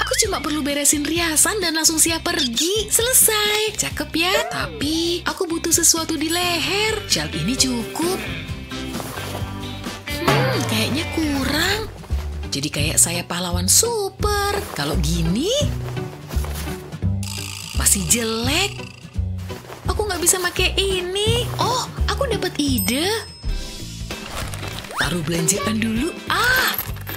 Aku cuma perlu beresin riasan dan langsung siap pergi. Selesai. Cakep ya? Tapi aku butuh sesuatu di leher. Shawl ini cukup. Kayaknya kurang. Jadi kayak saya pahlawan super. Kalau gini masih jelek. Aku nggak bisa pakai ini. Oh, aku dapat ide. Taruh belanjaan dulu.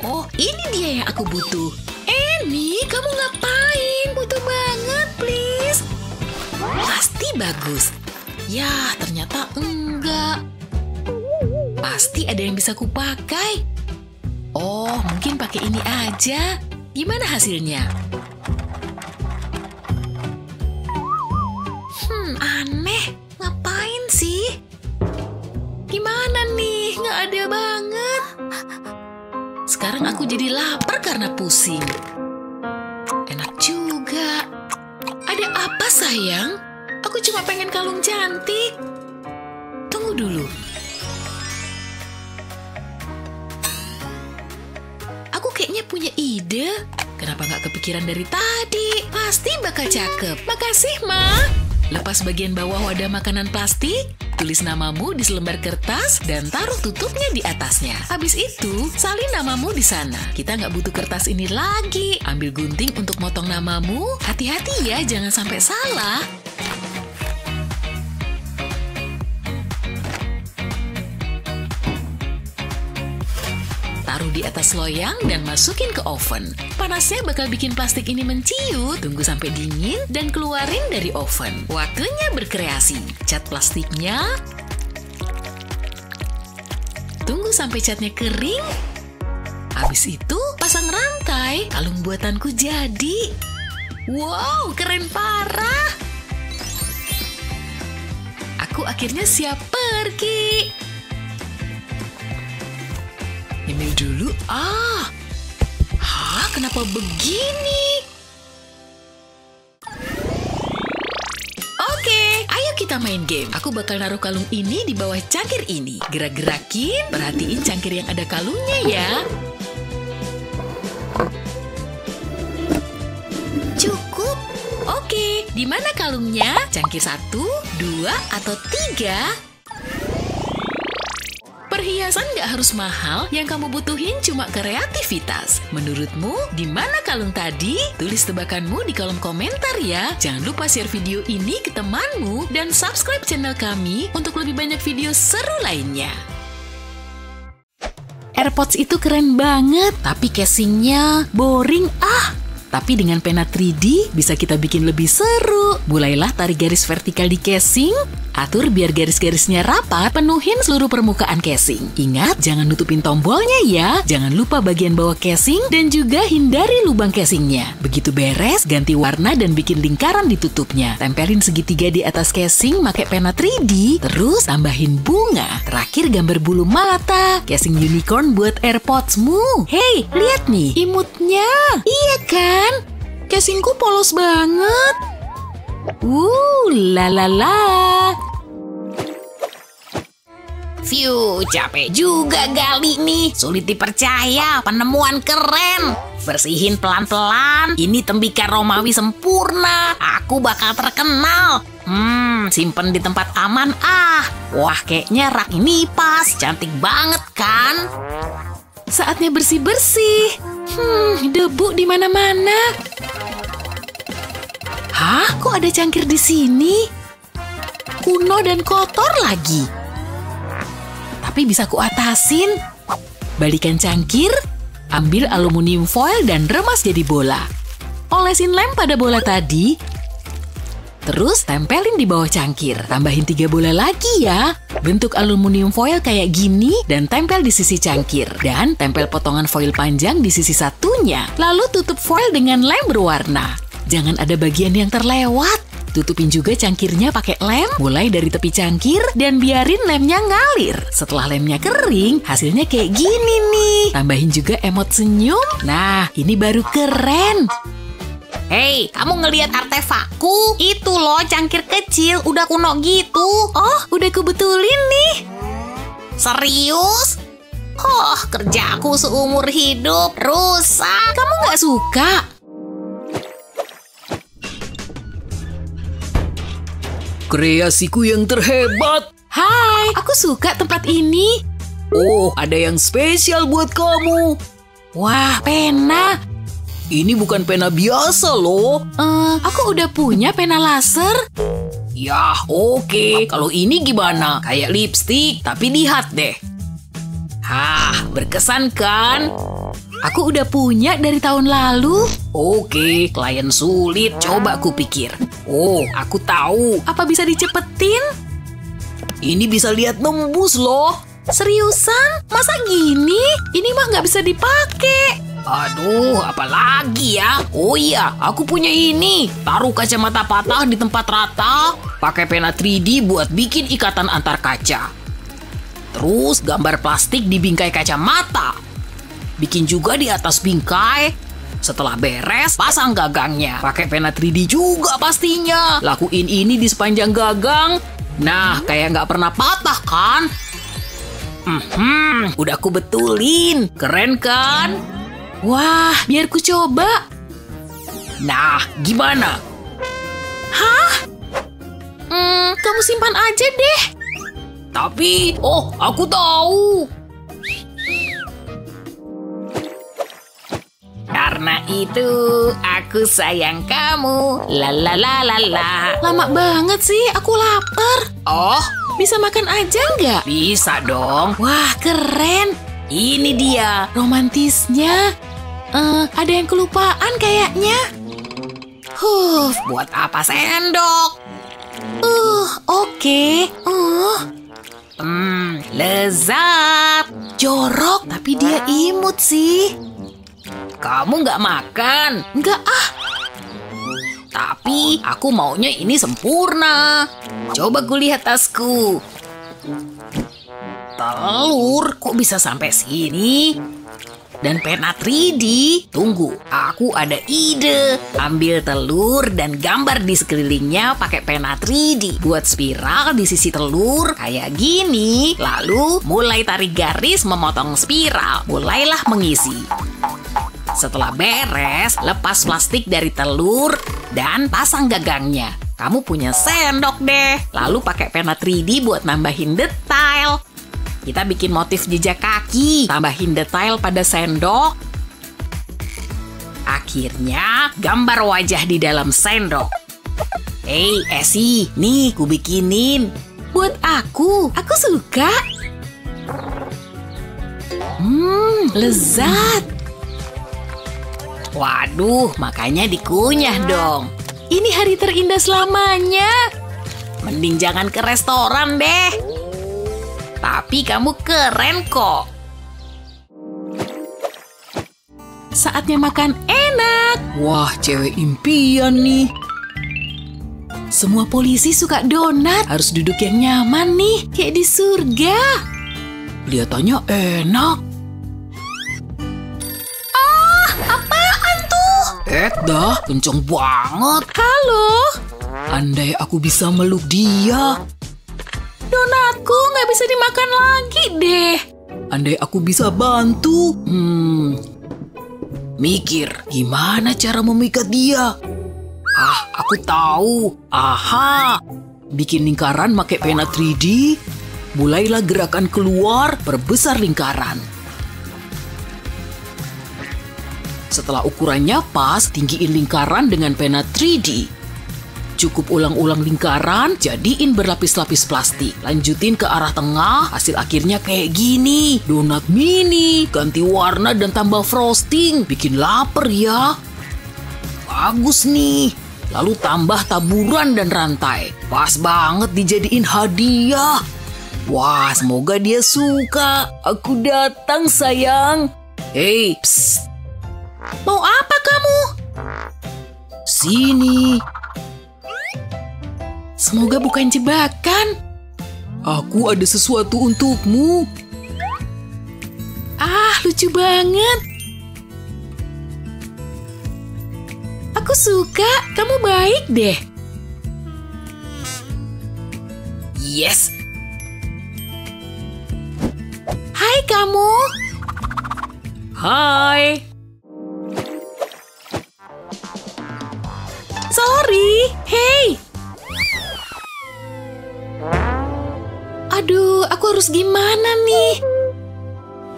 Oh, ini dia yang aku butuh. Annie, kamu ngapain? Butuh banget, please. Pasti bagus. Ya, ternyata enggak. Pasti ada yang bisa kupakai. Oh, mungkin pakai ini aja. Gimana hasilnya? Aneh, ngapain sih? Gimana nih? Nggak ada banget. Sekarang aku jadi lapar karena pusing. Enak juga. Ada apa sayang? Aku cuma pengen kalung cantik. Tunggu dulu. Aku kayaknya punya ide. Kenapa nggak kepikiran dari tadi? Pasti bakal cakep. Makasih, Ma. Lepas bagian bawah wadah makanan plastik, tulis namamu di selembar kertas, dan taruh tutupnya di atasnya. Habis itu, salin namamu di sana. Kita nggak butuh kertas ini lagi. Ambil gunting untuk motong namamu. Hati-hati ya, jangan sampai salah. Taruh di atas loyang dan masukin ke oven. Panasnya bakal bikin plastik ini menciut. Tunggu sampai dingin dan keluarin dari oven. Waktunya berkreasi. Cat plastiknya. Tunggu sampai catnya kering. Habis itu, pasang rantai. Kalung buatanku jadi. Wow, keren parah. Aku akhirnya siap pergi. Email dulu. Kenapa begini? Oke, ayo kita main game. Aku bakal naruh kalung ini di bawah cangkir ini. Gerak-gerakin, perhatiin cangkir yang ada kalungnya ya. Cukup. Oke, di mana kalungnya? Cangkir 1, 2, atau 3? Perhiasan nggak harus mahal, yang kamu butuhin cuma kreativitas. Menurutmu, di mana kalung tadi? Tulis tebakanmu di kolom komentar ya. Jangan lupa share video ini ke temanmu dan subscribe channel kami untuk lebih banyak video seru lainnya. AirPods itu keren banget, tapi casingnya boring Tapi dengan pena 3D bisa kita bikin lebih seru. Mulailah tarik garis vertikal di casing, atur biar garis-garisnya rapat, penuhin seluruh permukaan casing. Ingat, jangan nutupin tombolnya ya. Jangan lupa bagian bawah casing dan juga hindari lubang casingnya. Begitu beres, ganti warna dan bikin lingkaran di tutupnya. Tempelin segitiga di atas casing pakai pena 3D, terus tambahin bunga. Terakhir gambar bulu mata. Casing unicorn buat AirPods-mu. Hey, lihat nih imutnya. Iya kan? Casingku polos banget. La. Phew, capek juga gali nih. Sulit dipercaya, penemuan keren. Bersihin pelan-pelan. Ini tembikar Romawi sempurna. Aku bakal terkenal. Simpen di tempat aman Wah, kayaknya rak ini pas. Cantik banget kan? Saatnya bersih-bersih. Debu di mana-mana. Hah? Kok ada cangkir di sini? Kuno dan kotor lagi. Tapi bisa kuatasin. Balikan cangkir, ambil aluminium foil dan remas jadi bola. Olesin lem pada bola tadi. Terus tempelin di bawah cangkir. Tambahin 3 bola lagi ya. Bentuk aluminium foil kayak gini dan tempel di sisi cangkir. Dan tempel potongan foil panjang di sisi satunya. Lalu tutup foil dengan lem berwarna. Jangan ada bagian yang terlewat. Tutupin juga cangkirnya pakai lem, mulai dari tepi cangkir dan biarin lemnya ngalir. Setelah lemnya kering, hasilnya kayak gini nih. Tambahin juga emot senyum. Nah, ini baru keren. Hei, kamu ngelihat artefakku? Itu loh, cangkir kecil, udah kuno gitu. Oh, udah kubetulin nih. Serius? Kerjaku seumur hidup rusak. Kamu nggak suka? Kreasiku yang terhebat. Hai, aku suka tempat ini. Oh, ada yang spesial buat kamu. Wah, pena. Ini bukan pena biasa loh. Aku udah punya pena laser. Yah, oke. Kalau ini gimana? Kayak lipstik, tapi lihat deh. Berkesan kan? Aku udah punya dari tahun lalu. Oke, klien sulit. Coba aku pikir. Oh, aku tahu. Apa bisa dicepetin? Ini bisa lihat nembus loh. Seriusan? Masa gini? Ini mah nggak bisa dipakai. Aduh, apalagi ya? Oh iya, aku punya ini. Taruh kacamata patah di tempat rata. Pakai pena 3D buat bikin ikatan antar kaca. Terus gambar plastik di bingkai kacamata. Bikin juga di atas bingkai. Setelah beres, pasang gagangnya. Pakai pena 3D juga pastinya. Lakuin ini di sepanjang gagang. Nah, kayak nggak pernah patah kan? Udah aku betulin. Keren kan? Wah, biar ku coba. Nah, gimana? Hah? Kamu simpan aja deh. Tapi, aku tahu. Karena itu, aku sayang kamu. La. Lama banget sih, aku lapar. Oh, Bisa makan aja nggak? bisa dong. Wah, keren. Ini dia. Romantisnya. Ada yang kelupaan kayaknya. Buat apa sendok? Oke. Lezat. Jorok, tapi dia imut sih. Kamu nggak makan? Nggak Tapi aku maunya ini sempurna. Coba kulihat tasku. Telur, kok bisa sampai sini? Dan pena 3D. Tunggu, aku ada ide. Ambil telur dan gambar di sekelilingnya pakai pena 3D. Buat spiral di sisi telur kayak gini. Lalu mulai tarik garis memotong spiral. Mulailah mengisi. Setelah beres, lepas plastik dari telur dan pasang gagangnya. Kamu punya sendok deh. Lalu pakai pena 3D buat nambahin detail. Kita bikin motif jejak kaki, tambahin detail pada sendok. Akhirnya, gambar wajah di dalam sendok. Hei, Esi, nih ku bikinin. Buat aku suka. Lezat. Waduh, makanya dikunyah dong. Ini hari terindah selamanya. Mending jangan ke restoran deh. Tapi kamu keren kok. Saatnya makan enak. Wah, cewek impian nih. Semua polisi suka donat. Harus duduk yang nyaman nih, kayak di surga. Kelihatannya enak. Apaan tuh? Dah, kenceng banget. Halo? Andai aku bisa meluk dia. Donatku nggak bisa dimakan lagi deh. Andai aku bisa bantu. Mikir, gimana cara memikat dia? Aku tahu. Aha. Bikin lingkaran pakai pena 3D. Mulailah gerakan keluar, perbesar lingkaran. Setelah ukurannya pas, tinggiin lingkaran dengan pena 3D. Cukup ulang-ulang lingkaran, jadiin berlapis-lapis plastik. Lanjutin ke arah tengah, hasil akhirnya kayak gini. Donat mini, ganti warna dan tambah frosting. Bikin lapar ya. Bagus nih. Lalu tambah taburan dan rantai. Pas banget dijadiin hadiah. Wah, semoga dia suka. Aku datang, sayang. Hei, psst. Mau apa kamu? Sini. Semoga bukan jebakan. Aku ada sesuatu untukmu. Lucu banget. Aku suka, kamu baik deh. Yes. Hai kamu. Hai. Sorry. Hey. Aduh, aku harus gimana nih?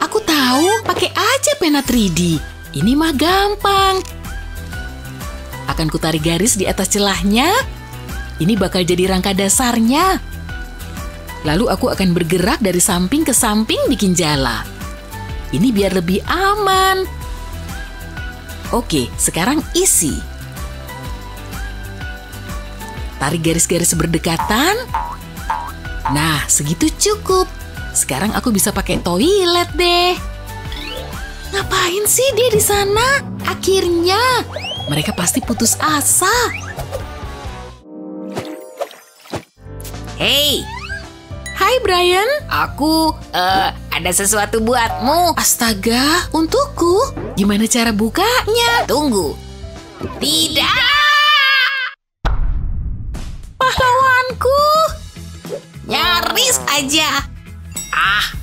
Aku tahu, pakai aja pena 3D. Ini mah gampang. Akan kutarik garis di atas celahnya. Ini bakal jadi rangka dasarnya. Lalu aku akan bergerak dari samping ke samping bikin jala. Ini biar lebih aman. Oke, sekarang isi. Tarik garis-garis berdekatan. Nah, segitu cukup. Sekarang aku bisa pakai toilet deh. Ngapain sih dia di sana? Akhirnya, mereka pasti putus asa. Hei, Hai Brian. aku ada sesuatu buatmu. Astaga, untukku? Gimana cara bukanya? Tunggu. Tidak. Pahlawanku. Nyaris aja.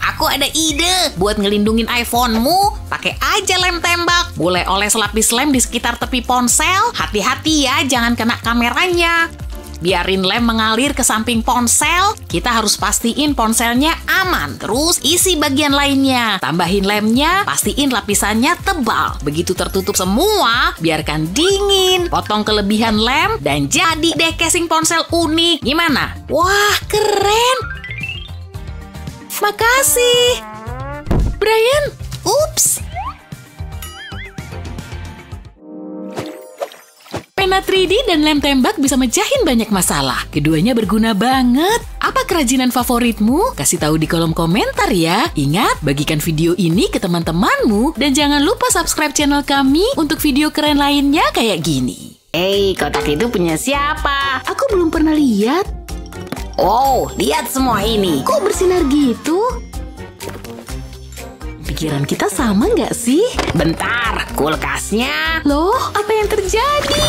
Aku ada ide. Buat ngelindungin iPhone-mu, pakai aja lem tembak. Boleh oles lapis lem di sekitar tepi ponsel. Hati-hati ya, jangan kena kameranya. Biarin lem mengalir ke samping ponsel. Kita harus pastiin ponselnya aman. Terus isi bagian lainnya. Tambahin lemnya, pastiin lapisannya tebal. Begitu tertutup semua, biarkan dingin. Potong kelebihan lem, dan jadi deh casing ponsel unik. Gimana? Wah, keren. Makasih. Brian, ups. Pena 3D dan lem tembak bisa mecahin banyak masalah. Keduanya berguna banget. Apa kerajinan favoritmu? Kasih tahu di kolom komentar ya. Ingat, bagikan video ini ke teman-temanmu. Dan jangan lupa subscribe channel kami untuk video keren lainnya kayak gini. Kotak itu punya siapa? Aku belum pernah lihat. Oh, lihat semua ini. Kok bersinar gitu? Pikiran kita sama nggak sih? Bentar, kulkasnya. Loh, apa yang terjadi?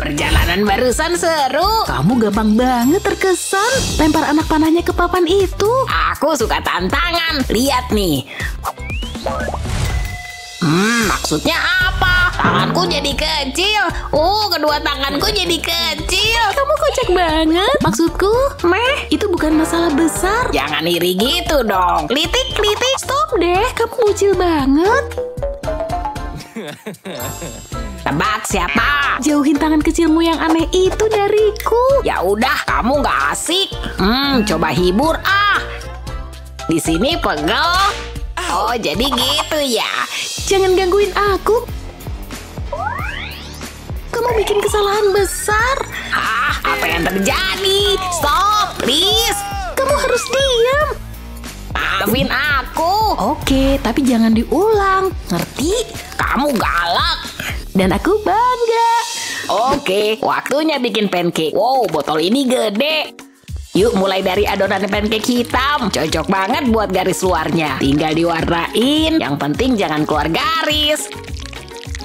Perjalanan barusan seru. Kamu gampang banget terkesan. Lempar anak panahnya ke papan itu. Aku suka tantangan. Lihat nih. Maksudnya apa? Tanganku jadi kecil. Kedua tanganku jadi kecil. Kamu kocak banget. Maksudku, meh, itu bukan masalah besar. Jangan iri gitu dong. Klitik. Stop deh, kamu bocil banget. Tebak siapa? Jauhin tangan kecilmu yang aneh itu dariku. Ya udah, kamu nggak asik. Coba hibur ah. Di sini pegel. Oh, jadi gitu ya. Jangan gangguin aku. Kamu bikin kesalahan besar. Apa yang terjadi? Stop, please. Kamu harus diam. Maafin aku. Oke, tapi jangan diulang. Ngerti? Kamu galak. Dan aku bangga. Oke, waktunya bikin pancake. Wow, botol ini gede. Yuk mulai dari adonan pancake hitam. Cocok banget buat garis luarnya. Tinggal diwarnain. Yang penting jangan keluar garis.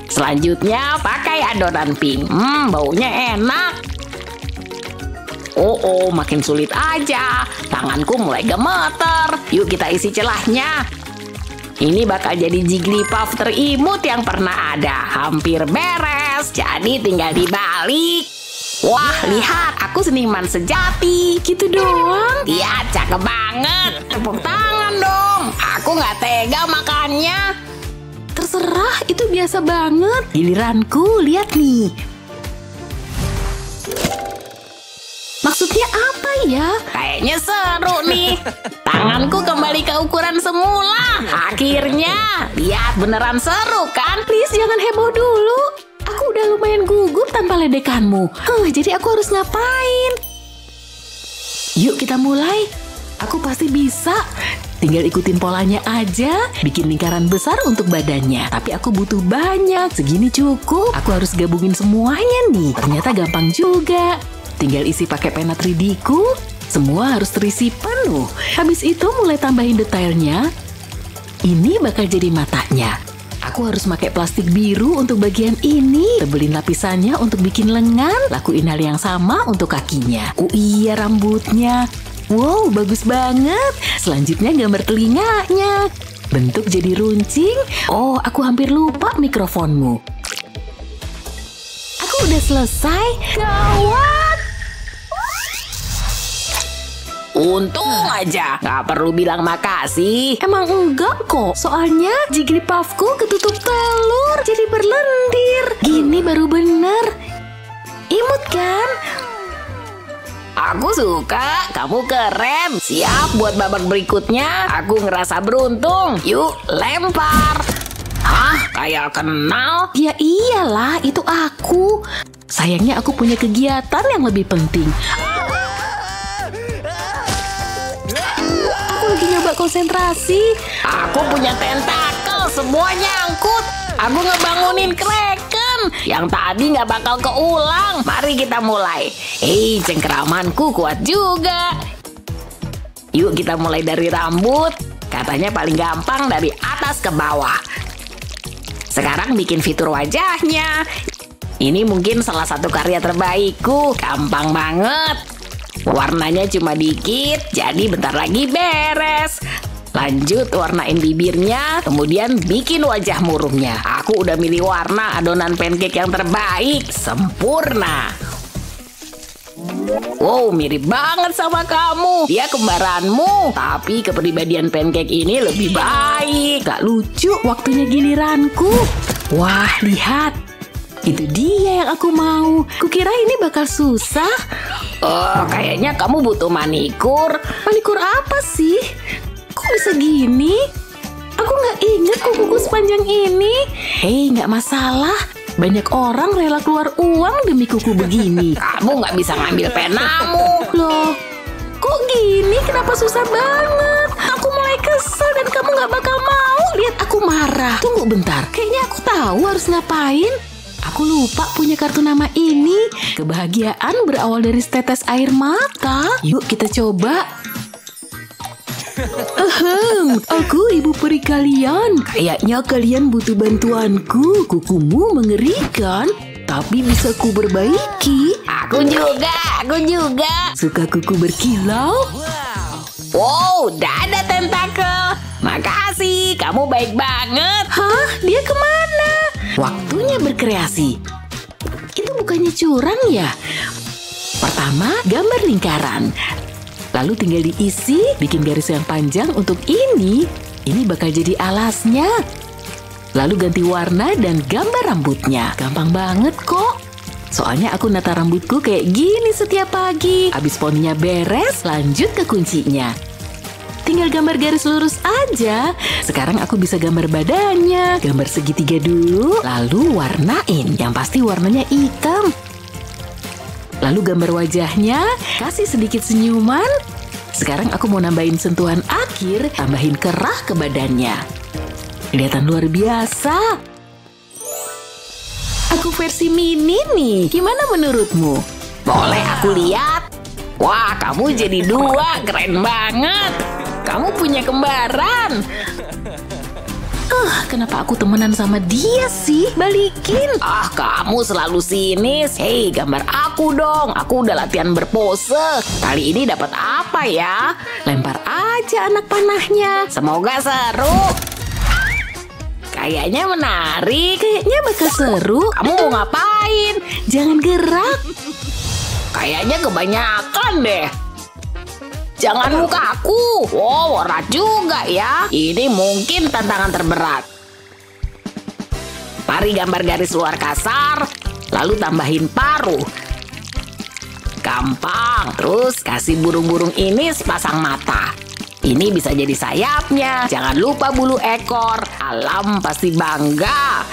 Selanjutnya pakai adonan pink. Baunya enak. Makin sulit aja. Tanganku mulai gemeter. Yuk kita isi celahnya. Ini bakal jadi Jigglypuff terimut yang pernah ada. Hampir beres. Jadi tinggal dibalik. Wah, lihat. Aku seniman sejati. Gitu doang? Iya, cakep banget. Tepuk tangan dong. Aku nggak tega makannya. Terserah, itu biasa banget. Giliranku, lihat nih. Maksudnya apa ya? Kayaknya seru nih. Tanganku kembali ke ukuran semula. Akhirnya, lihat beneran seru kan? Please jangan heboh dulu. Aku udah lumayan gugup tanpa ledekanmu. Jadi aku harus ngapain? Yuk kita mulai. Aku pasti bisa. Tinggal ikutin polanya aja. Bikin lingkaran besar untuk badannya. Tapi aku butuh banyak. Segini cukup. Aku harus gabungin semuanya nih. Ternyata gampang juga. Tinggal isi pakai pena 3D ku. Semua harus terisi penuh. Habis itu mulai tambahin detailnya. Ini bakal jadi matanya. Aku harus pakai plastik biru untuk bagian ini. Tebelin lapisannya untuk bikin lengan. Lakuin hal yang sama untuk kakinya. Iya, rambutnya. Wow, bagus banget. Selanjutnya gambar telinganya. Bentuk jadi runcing. Aku hampir lupa mikrofonmu. Aku udah selesai. Gawat! Untung aja, nggak perlu bilang makasih. Emang enggak kok, soalnya Jigglypuffku ketutup telur, jadi berlendir. Gini baru bener. Imut kan? Aku suka, kamu keren. Siap buat babak berikutnya. Aku ngerasa beruntung. Yuk, lempar. Kayak kenal. Ya iyalah, itu aku. Sayangnya aku punya kegiatan yang lebih penting. Lagi nyoba konsentrasi. Aku punya tentakel, semua nyangkut. Aku ngebangunin Kraken yang tadi nggak bakal keulang. Mari kita mulai. Cengkeramanku kuat juga. Yuk kita mulai dari rambut. Katanya paling gampang dari atas ke bawah. Sekarang bikin fitur wajahnya. Ini mungkin salah satu karya terbaikku. Gampang banget. Warnanya cuma dikit, jadi bentar lagi beres. Lanjut warnain bibirnya, kemudian bikin wajah murungnya. Aku udah milih warna adonan pancake yang terbaik. Sempurna. Wow, mirip banget sama kamu. Dia kembaranmu, tapi kepribadian pancake ini lebih baik. Gak lucu, waktunya giliranku. Wah, lihat. Itu dia yang aku mau. Kukira ini bakal susah. Kayaknya kamu butuh manikur. Manikur apa sih? Kok bisa gini? Aku nggak ingat kukuku sepanjang ini. Nggak masalah. Banyak orang rela keluar uang demi kuku begini. Kamu nggak bisa ngambil penamu. Loh, kok gini? Kenapa susah banget? Aku mulai kesel dan kamu nggak bakal mau lihat aku marah. Tunggu bentar, kayaknya aku tahu harus ngapain. Aku lupa punya kartu nama ini. Kebahagiaan berawal dari setetes air mata. Yuk kita coba. Aku ibu peri kalian. Kayaknya kalian butuh bantuanku. Kukumu mengerikan, tapi bisa ku perbaiki. Aku juga. Suka kuku berkilau? Wow, dada tentakel. Makasih, kamu baik banget. Hah? Dia kemana? Waktunya berkreasi. Itu bukannya curang ya? Pertama, gambar lingkaran. Lalu tinggal diisi, bikin garis yang panjang untuk ini. Ini bakal jadi alasnya. Lalu ganti warna dan gambar rambutnya. Gampang banget kok. Soalnya aku nata rambutku kayak gini setiap pagi. Abis poninya beres, lanjut ke kuncinya. Tinggal gambar garis lurus aja. Sekarang aku bisa gambar badannya. Gambar segitiga dulu, lalu warnain. Yang pasti warnanya hitam. Lalu gambar wajahnya, kasih sedikit senyuman. Sekarang aku mau nambahin sentuhan akhir, tambahin kerah ke badannya. Kelihatan luar biasa. Aku versi mini nih, gimana menurutmu? Boleh aku lihat? Wah, kamu jadi 2, keren banget. Kamu punya kembaran. Kenapa aku temenan sama dia sih? Balikin. Kamu selalu sinis. Hei, gambar aku dong. Aku udah latihan berpose. Kali ini dapat apa ya? Lempar aja anak panahnya. Semoga seru. Kayaknya menarik. Kayaknya bakal seru. Kamu mau ngapain? Jangan gerak. Kayaknya kebanyakan deh. Jangan muka aku. Wow, berat juga ya. Ini mungkin tantangan terberat. Mari gambar garis luar kasar, lalu tambahin paruh. Gampang. Terus kasih burung-burung ini sepasang mata. Ini bisa jadi sayapnya. Jangan lupa bulu ekor. Alam pasti bangga.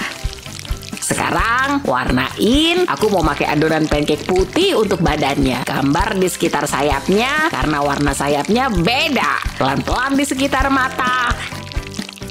Sekarang warnain. Aku mau pakai adonan pancake putih untuk badannya. Gambar di sekitar sayapnya karena warna sayapnya beda. Pelan-pelan di sekitar mata.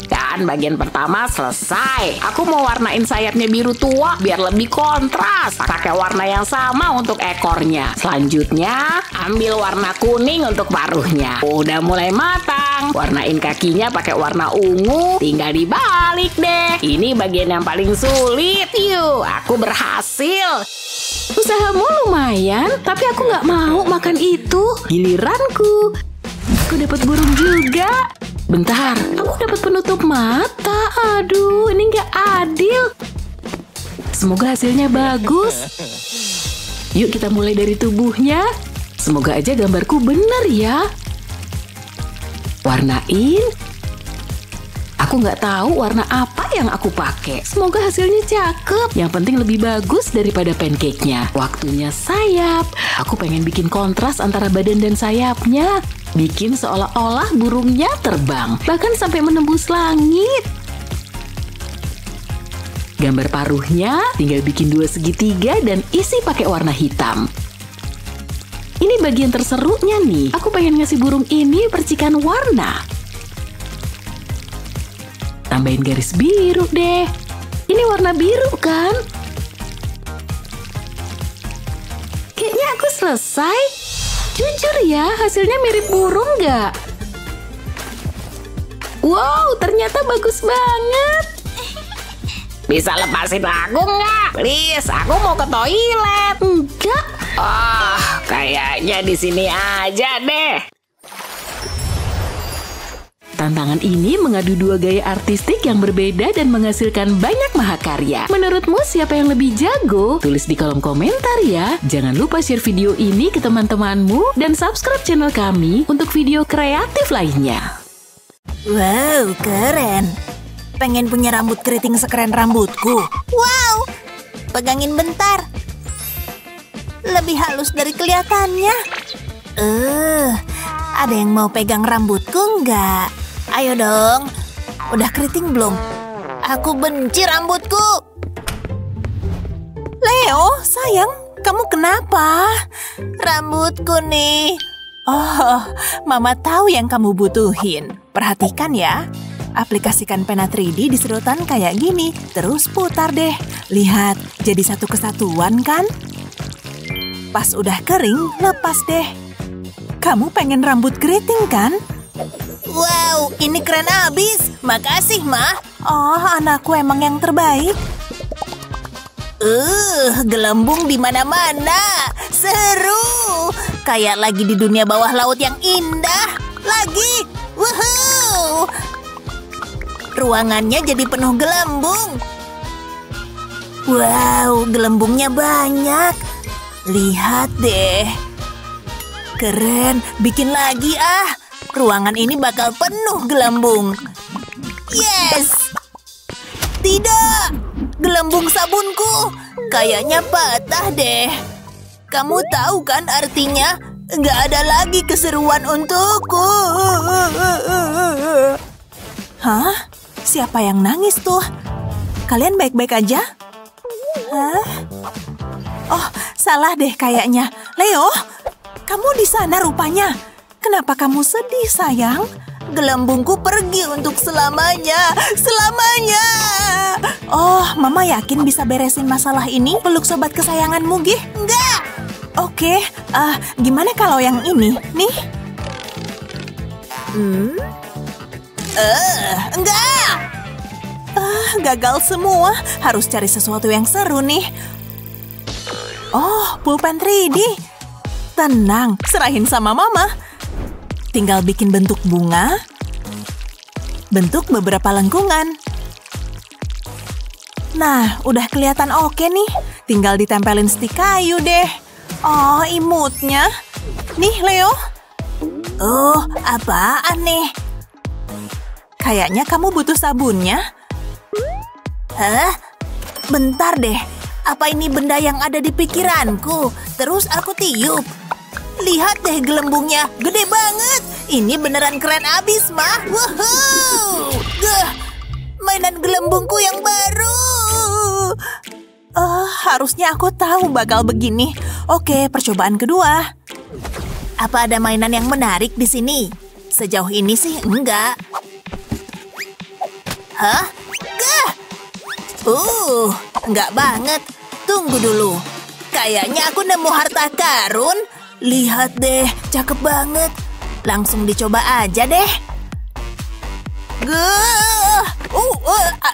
Dan bagian pertama selesai. Aku mau warnain sayapnya biru tua biar lebih kontras. Pakai warna yang sama untuk ekornya. Selanjutnya ambil warna kuning untuk paruhnya. Udah mulai matang. Warnain kakinya pakai warna ungu. Tinggal dibalik deh. Ini bagian yang paling sulit. Yuk, aku berhasil. Usahamu lumayan, tapi aku nggak mau makan itu. Giliranku. Aku dapat burung juga. Bentar, aku dapat penutup mata. Aduh, ini nggak adil. Semoga hasilnya bagus. Yuk kita mulai dari tubuhnya. Semoga aja gambarku benar ya. Warnain. Aku nggak tahu warna apa yang aku pakai. Semoga hasilnya cakep. Yang penting lebih bagus daripada pancake-nya. Waktunya sayap. Aku pengen bikin kontras antara badan dan sayapnya. Bikin seolah-olah burungnya terbang. Bahkan sampai menembus langit. Gambar paruhnya tinggal bikin 2 segitiga dan isi pakai warna hitam. Ini bagian terserunya nih. Aku pengen ngasih burung ini percikan warna. Tambahin garis biru deh. Ini warna biru kan? Kayaknya aku selesai. Jujur ya, hasilnya mirip burung nggak? Wow, ternyata bagus banget. Bisa lepasin aku nggak? Please, aku mau ke toilet. Enggak. Kayaknya di sini aja deh. Tantangan ini mengadu 2 gaya artistik yang berbeda dan menghasilkan banyak mahakarya. Menurutmu siapa yang lebih jago? Tulis di kolom komentar ya. Jangan lupa share video ini ke teman-temanmu dan subscribe channel kami untuk video kreatif lainnya. Wow, keren. Pengen punya rambut keriting sekeren rambutku. Wow, pegangin bentar. Lebih halus dari kelihatannya. Ada yang mau pegang rambutku nggak? Ayo dong. Udah keriting belum? Aku benci rambutku. Leo, sayang, kamu kenapa? Rambutku nih. Oh, Mama tahu yang kamu butuhin. Perhatikan ya. Aplikasikan pena 3D di sedotan kayak gini. Terus putar deh. Lihat, jadi satu kesatuan kan? Pas udah kering, lepas deh. Kamu pengen rambut keriting kan? Wow, ini keren abis. Makasih, Ma. Oh, anakku emang yang terbaik. Gelembung di mana-mana. Seru. Kayak lagi di dunia bawah laut yang indah. Lagi. Woohoo. Ruangannya jadi penuh gelembung. Wow, gelembungnya banyak. Lihat deh. Keren, bikin lagi ah. Ruangan ini bakal penuh gelembung. Yes! Tidak! Gelembung sabunku kayaknya patah deh. Kamu tahu kan artinya? Nggak ada lagi keseruan untukku. Hah? Siapa yang nangis tuh? Kalian baik-baik aja? Hah? Oh, salah deh kayaknya. Leo, kamu di sana rupanya. Kenapa kamu sedih, sayang? Gelembungku pergi untuk selamanya. Selamanya! Oh, Mama yakin bisa beresin masalah ini? Peluk sobat kesayanganmu, Gih? Enggak! Oke, gimana kalau yang ini? Nih? Enggak! Gagal semua. Harus cari sesuatu yang seru nih. Oh, pulpen 3D. Tenang, serahin sama Mama. Tinggal bikin bentuk bunga, bentuk beberapa lengkungan. Nah, udah kelihatan oke nih. Tinggal ditempelin stik kayu deh. Oh, imutnya. Nih, Leo. Oh, apaan nih? Kayaknya kamu butuh sabunnya. Hah? Bentar deh. Apa ini benda yang ada di pikiranku? Terus aku tiup. Lihat deh gelembungnya, gede banget. Ini beneran keren abis, Mah. Woohoo! Mainan gelembungku yang baru. Harusnya aku tahu bakal begini. Oke, percobaan kedua. Apa ada mainan yang menarik di sini? Sejauh ini sih enggak. Hah? Enggak banget. Tunggu dulu. Kayaknya aku nemu harta karun. Lihat deh, cakep banget. Langsung dicoba aja deh.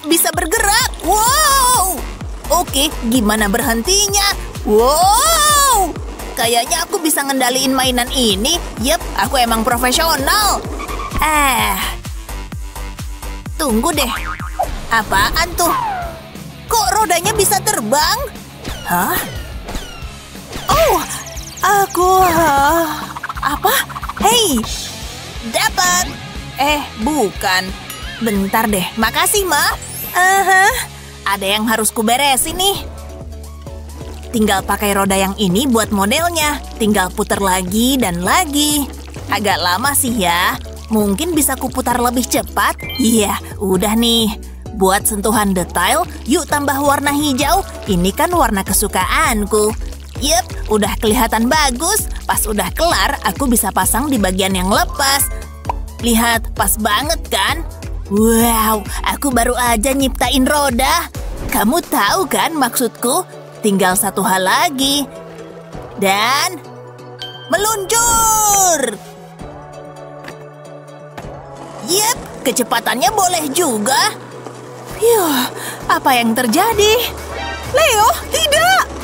Bisa bergerak. Wow. Oke, gimana berhentinya? Wow. Kayaknya aku bisa ngendaliin mainan ini. Yep, aku emang profesional. Tunggu deh. Apaan tuh? Kok rodanya bisa terbang? Hah? Oh, apa? Hei, dapat. Bukan. Bentar deh, makasih, Ma. Ada yang harus kuberesin nih. Tinggal pakai roda yang ini buat modelnya. Tinggal putar lagi dan lagi. Agak lama sih ya. Mungkin bisa kuputar lebih cepat. Iya, udah nih. Buat sentuhan detail, yuk tambah warna hijau. Ini kan warna kesukaanku. Yep, udah kelihatan bagus. Pas udah kelar, aku bisa pasang di bagian yang lepas. Lihat, pas banget kan? Wow, aku baru aja nyiptain roda. Kamu tahu kan maksudku? Tinggal satu hal lagi. Dan meluncur. Yep, kecepatannya boleh juga. Yuh, apa yang terjadi? Leo, tidak!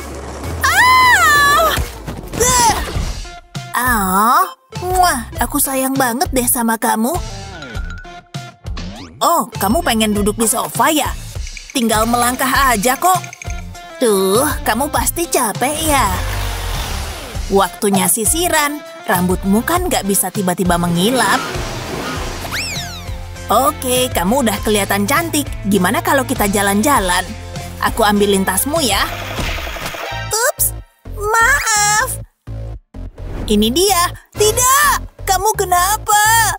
Aku sayang banget deh sama kamu. Oh, kamu pengen duduk di sofa ya? Tinggal melangkah aja kok. Tuh, kamu pasti capek ya. Waktunya sisiran. Rambutmu kan gak bisa tiba-tiba mengilap. Oke, kamu udah kelihatan cantik. Gimana kalau kita jalan-jalan? Aku ambilin tasmu ya. Ups, maaf. Ini dia. Tidak, kamu kenapa?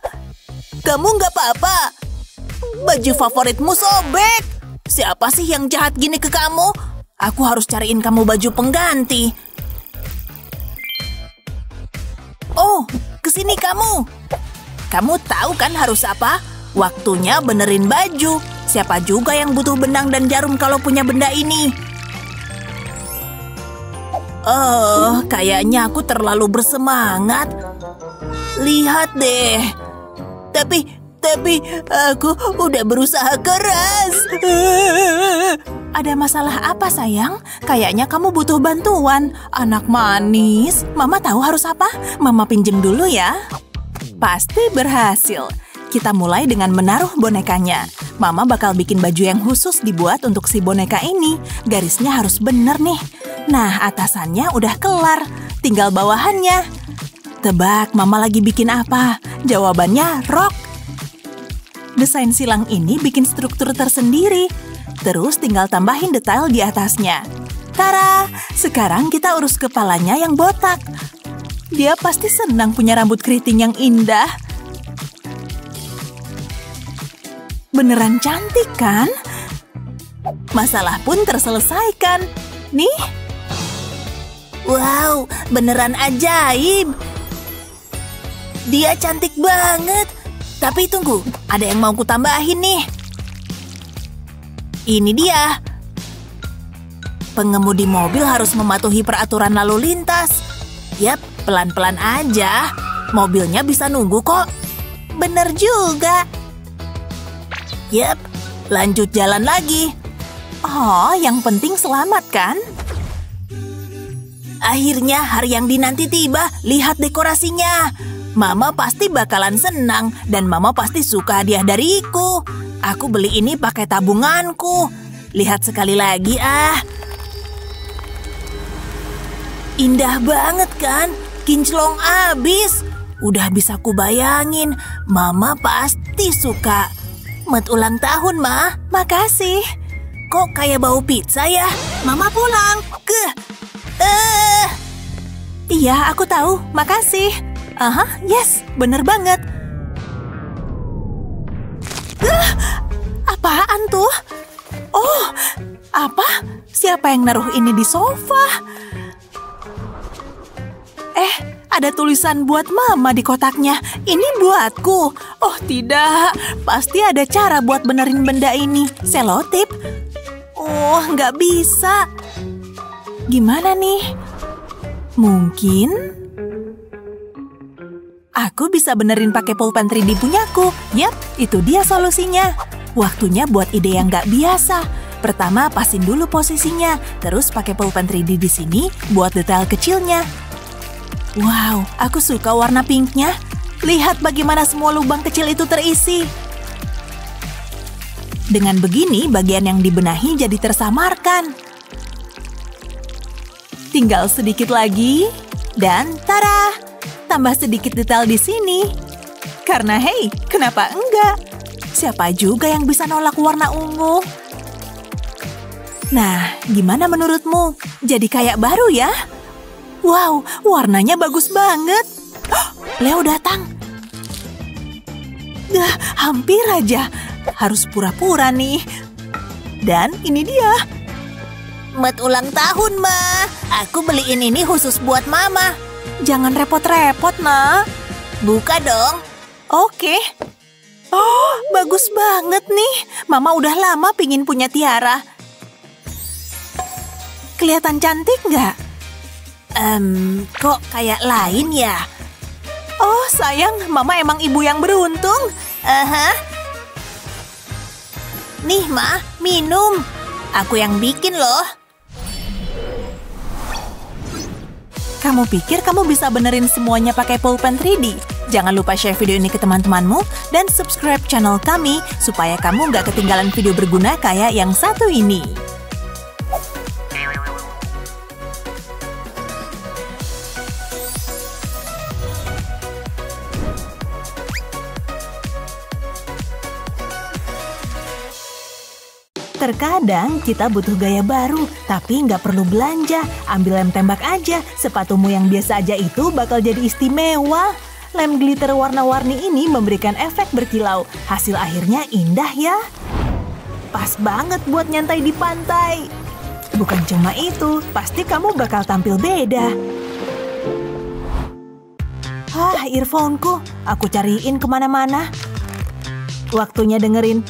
Kamu nggak apa-apa. Baju favoritmu sobek. Siapa sih yang jahat gini ke kamu? Aku harus cariin kamu baju pengganti. Oh, kesini kamu. Kamu tahu kan harus apa? Waktunya benerin baju. Siapa juga yang butuh benang dan jarum kalau punya benda ini? Oh, kayaknya aku terlalu bersemangat. Lihat deh. Tapi aku udah berusaha keras. Ada masalah apa, sayang? Kayaknya kamu butuh bantuan. Anak manis. Mama tahu harus apa? Mama pinjem dulu ya. Pasti berhasil. Kita mulai dengan menaruh bonekanya. Mama bakal bikin baju yang khusus dibuat untuk si boneka ini. Garisnya harus bener nih. Nah, atasannya udah kelar. Tinggal bawahannya. Tebak, Mama lagi bikin apa? Jawabannya rok. Desain silang ini bikin struktur tersendiri. Terus tinggal tambahin detail di atasnya. Tara, sekarang kita urus kepalanya yang botak. Dia pasti senang punya rambut keriting yang indah. Beneran cantik kan? Masalah pun terselesaikan. Nih. Wow, beneran ajaib. Dia cantik banget. Tapi tunggu, ada yang mau kutambahin nih. Ini dia. Pengemudi mobil harus mematuhi peraturan lalu lintas. Yap, pelan-pelan aja. Mobilnya bisa nunggu kok. Bener juga. Yap, lanjut jalan lagi. Oh, yang penting selamat kan? Akhirnya hari yang dinanti tiba. Lihat dekorasinya. Mama pasti bakalan senang dan Mama pasti suka hadiah dariku. Aku beli ini pakai tabunganku. Lihat sekali lagi ah. Indah banget kan? Kinclong abis. Udah bisa kubayangin. Mama pasti suka. Selamat ulang tahun, Ma. Makasih. Kok kayak bau pizza ya? Mama pulang. Iya, aku tahu. Makasih. Aha, yes. Bener banget. Apaan tuh? Oh, apa? Siapa yang naruh ini di sofa? Ada tulisan buat Mama di kotaknya. Ini buatku. Oh tidak, pasti ada cara buat benerin benda ini. Selotip. Oh, nggak bisa. Gimana nih? Mungkin aku bisa benerin pakai pulpen 3D punyaku. Yap, itu dia solusinya. Waktunya buat ide yang nggak biasa. Pertama, pasin dulu posisinya. Terus pakai pulpen 3D di sini buat detail kecilnya. Wow, aku suka warna pinknya. Lihat bagaimana semua lubang kecil itu terisi. Dengan begini, bagian yang dibenahi jadi tersamarkan. Tinggal sedikit lagi. Dan tada! Tambah sedikit detail di sini. Karena hey, kenapa enggak? Siapa juga yang bisa nolak warna ungu? Nah, gimana menurutmu? Jadi kayak baru ya? Wow, warnanya bagus banget. Leo datang. Hampir aja. Harus pura-pura nih. Dan ini dia. Selamat ulang tahun, Ma. Aku beliin ini khusus buat Mama. Jangan repot-repot, Nak. Buka dong. Oke. Oh, bagus banget nih. Mama udah lama pingin punya tiara. Kelihatan cantik nggak? Kok kayak lain ya? Oh, sayang, Mama emang ibu yang beruntung. Nih, Ma, minum. Aku yang bikin loh. Kamu pikir kamu bisa benerin semuanya pakai pulpen 3D? Jangan lupa share video ini ke teman-temanmu dan subscribe channel kami supaya kamu nggak ketinggalan video berguna kayak yang satu ini. Terkadang kita butuh gaya baru, tapi nggak perlu belanja. Ambil lem tembak aja, sepatumu yang biasa aja itu bakal jadi istimewa. Lem glitter warna-warni ini memberikan efek berkilau. Hasil akhirnya indah ya. Pas banget buat nyantai di pantai. Bukan cuma itu, pasti kamu bakal tampil beda. Earphone-ku, aku cariin kemana-mana. Waktunya dengerin.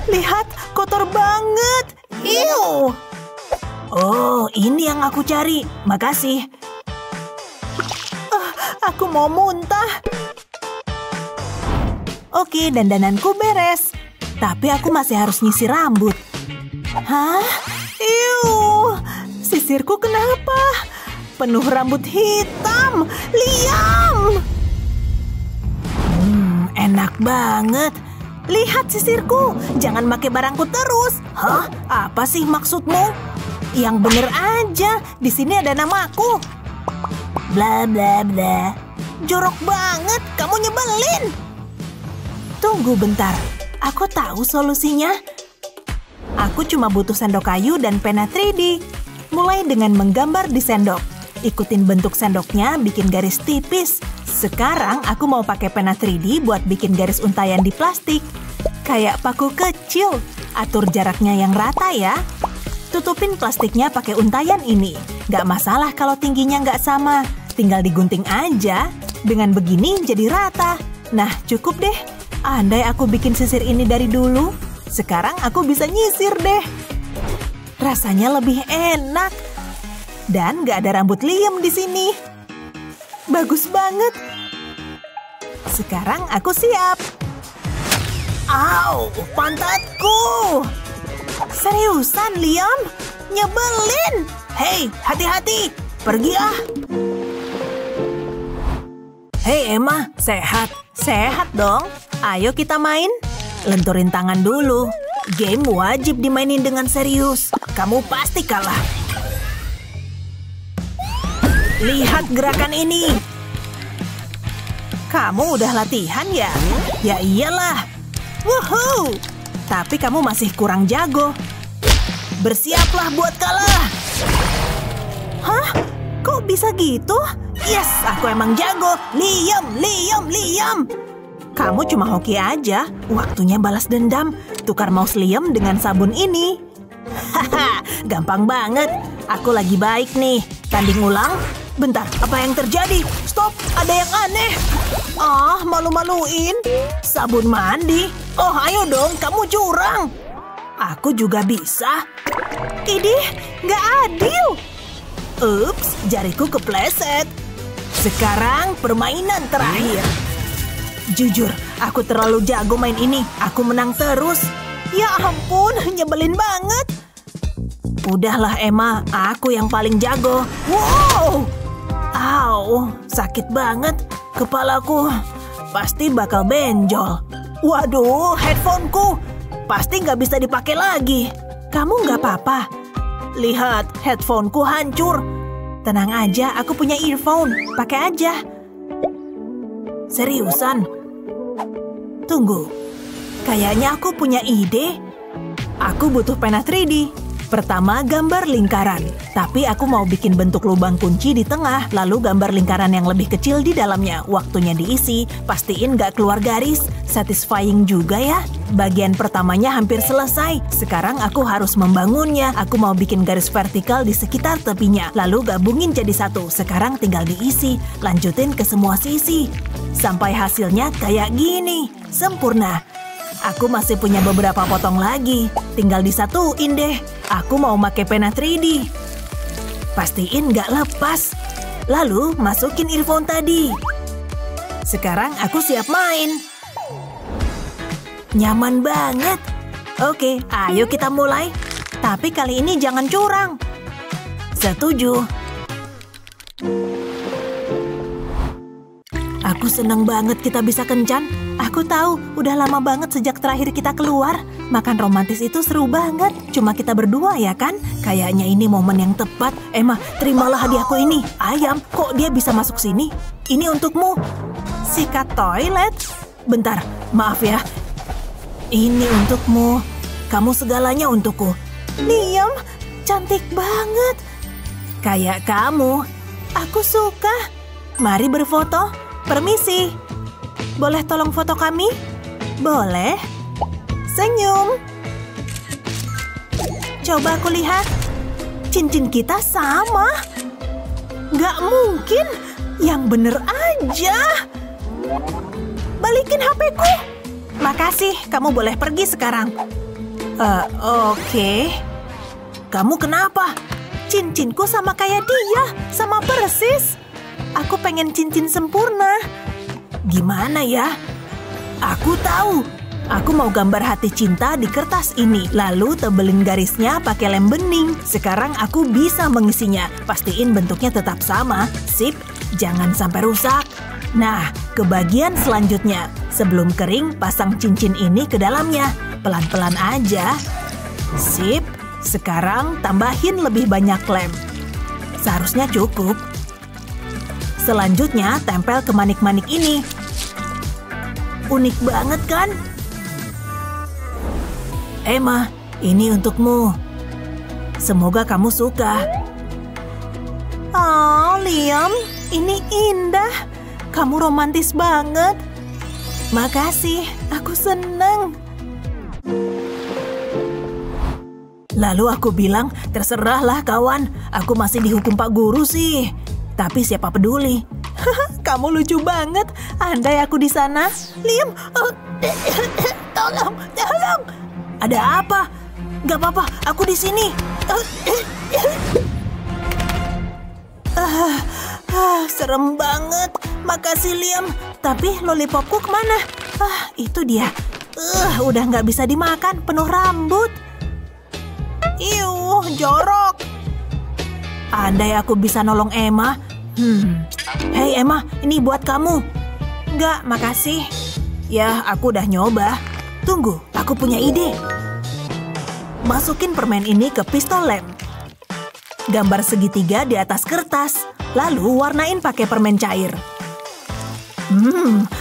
Lihat, kotor banget. Ew. Oh, ini yang aku cari. Makasih. Aku mau muntah. Oke, dandananku beres. Tapi aku masih harus nyisir rambut. Hah? Ew. Sisirku kenapa? Penuh rambut hitam. Liam. Enak banget. Lihat sisirku, jangan pakai barangku terus. Hah? Apa sih maksudmu? Yang bener aja, di sini ada namaku. Bla bla bla. Jorok banget, kamu nyebelin. Tunggu bentar, aku tahu solusinya. Aku cuma butuh sendok kayu dan pena 3D. Mulai dengan menggambar di sendok. Ikutin bentuk sendoknya, bikin garis tipis. Sekarang aku mau pakai pena 3D buat bikin garis untayan di plastik. Kayak paku kecil. Atur jaraknya yang rata ya. Tutupin plastiknya pakai untayan ini. Gak masalah kalau tingginya gak sama. Tinggal digunting aja. Dengan begini jadi rata. Nah, cukup deh. Andai aku bikin sisir ini dari dulu, sekarang aku bisa nyisir deh. Rasanya lebih enak. Dan gak ada rambut Liam di sini. Bagus banget. Sekarang aku siap. Au, pantatku. Seriusan, Liam? Nyebelin. Hei, hati-hati. Pergi ah. Hei Emma, sehat? Sehat dong. Ayo kita main. Lenturin tangan dulu. Game wajib dimainin dengan serius. Kamu pasti kalah. Lihat gerakan ini. Kamu udah latihan ya? Ya iyalah. Wuhuu. Tapi kamu masih kurang jago. Bersiaplah buat kalah. Hah? Kok bisa gitu? Yes, aku emang jago. Liam. Kamu cuma hoki aja. Waktunya balas dendam. Tukar mouse Liam dengan sabun ini. Haha, gampang banget. Aku lagi baik nih. Tanding ulang. Bentar, apa yang terjadi? Stop, ada yang aneh. Ah, malu-maluin. Sabun mandi. Oh, ayo dong, kamu curang. Aku juga bisa. Idih, nggak adil. Ups, jariku kepleset. Sekarang permainan terakhir. Jujur, aku terlalu jago main ini. Aku menang terus. Ya ampun, nyebelin banget. Udahlah Emma, aku yang paling jago. Wow! Au, sakit banget. Kepalaku pasti bakal benjol. Waduh, headphoneku pasti nggak bisa dipakai lagi. Kamu nggak apa-apa? Lihat, headphoneku hancur. Tenang aja, aku punya earphone. Pakai aja. Seriusan? Tunggu. Kayaknya aku punya ide. Aku butuh pena 3D. Pertama, gambar lingkaran. Tapi aku mau bikin bentuk lubang kunci di tengah, lalu gambar lingkaran yang lebih kecil di dalamnya. Waktunya diisi, pastiin gak keluar garis. Satisfying juga ya. Bagian pertamanya hampir selesai. Sekarang aku harus membangunnya. Aku mau bikin garis vertikal di sekitar tepinya. Lalu gabungin jadi satu. Sekarang tinggal diisi. Lanjutin ke semua sisi. Sampai hasilnya kayak gini. Sempurna. Aku masih punya beberapa potong lagi. Tinggal disatuin deh. Aku mau pakai pena 3D. Pastiin gak lepas. Lalu masukin earphone tadi. Sekarang aku siap main. Nyaman banget. Oke, ayo kita mulai. Tapi kali ini jangan curang. Setuju. Aku seneng banget kita bisa kencan. Aku tahu, udah lama banget sejak terakhir kita keluar. Makan romantis itu seru banget. Cuma kita berdua ya kan? Kayaknya ini momen yang tepat. Emma, terimalah hadiahku ini. Ayam, kok dia bisa masuk sini? Ini untukmu. Sikat toilet. Bentar, maaf ya. Ini untukmu. Kamu segalanya untukku. Liam, cantik banget. Kayak kamu. Aku suka. Mari berfoto. Permisi. Boleh tolong foto kami? Boleh. Senyum. Coba aku lihat. Cincin kita sama. Gak mungkin. Yang bener aja. Balikin HP-ku. Makasih, kamu boleh pergi sekarang. Oke. Kamu kenapa? Cincinku sama kayak dia. Sama persis. Aku pengen cincin sempurna. Gimana ya? Aku tahu. Aku mau gambar hati cinta di kertas ini. Lalu tebelin garisnya pakai lem bening. Sekarang aku bisa mengisinya. Pastiin bentuknya tetap sama. Sip, jangan sampai rusak. Nah, ke bagian selanjutnya. Sebelum kering, pasang cincin ini ke dalamnya. Pelan-pelan aja. Sip, sekarang tambahin lebih banyak lem. Seharusnya cukup. Selanjutnya, tempel ke manik-manik ini. Unik banget kan? Emma, ini untukmu. Semoga kamu suka. Oh, Liam, ini indah. Kamu romantis banget. Makasih, aku seneng. Lalu aku bilang, terserahlah kawan. Aku masih dihukum Pak Guru sih. Tapi siapa peduli? Kamu lucu banget. Andai aku di sana. Liam, tolong. Ada apa? Gak apa-apa, aku di sini. Serem banget. Makasih, Liam. Tapi lollipopku kemana? Itu dia. Udah gak bisa dimakan, penuh rambut. Iuh, jorok. Andai aku bisa nolong Emma. Hei Emma, ini buat kamu. Enggak, makasih. Ya, aku udah nyoba. Tunggu, aku punya ide. Masukin permen ini ke pistol lem. Gambar segitiga di atas kertas. Lalu warnain pakai permen cair.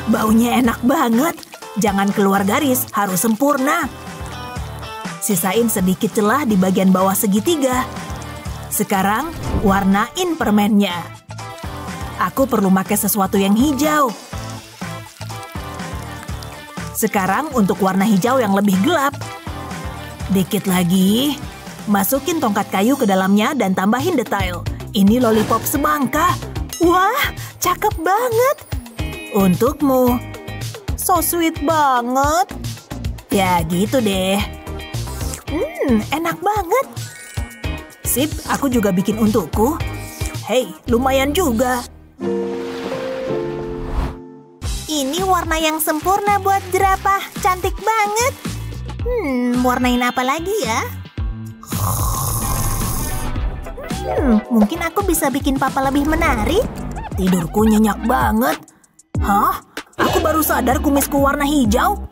Baunya enak banget. Jangan keluar garis, harus sempurna. Sisain sedikit celah di bagian bawah segitiga. Sekarang, warnain permennya. Aku perlu pakai sesuatu yang hijau. Sekarang untuk warna hijau yang lebih gelap. Dikit lagi. Masukin tongkat kayu ke dalamnya dan tambahin detail. Ini lollipop semangka. Wah, cakep banget. Untukmu. So sweet banget. Ya gitu deh. Enak banget. Sip, aku juga bikin untukku. Hei, lumayan juga. Ini warna yang sempurna buat jerapah. Cantik banget. Warnain apa lagi ya? Mungkin aku bisa bikin papa lebih menarik. Tidurku nyenyak banget. Hah? Aku baru sadar kumisku warna hijau.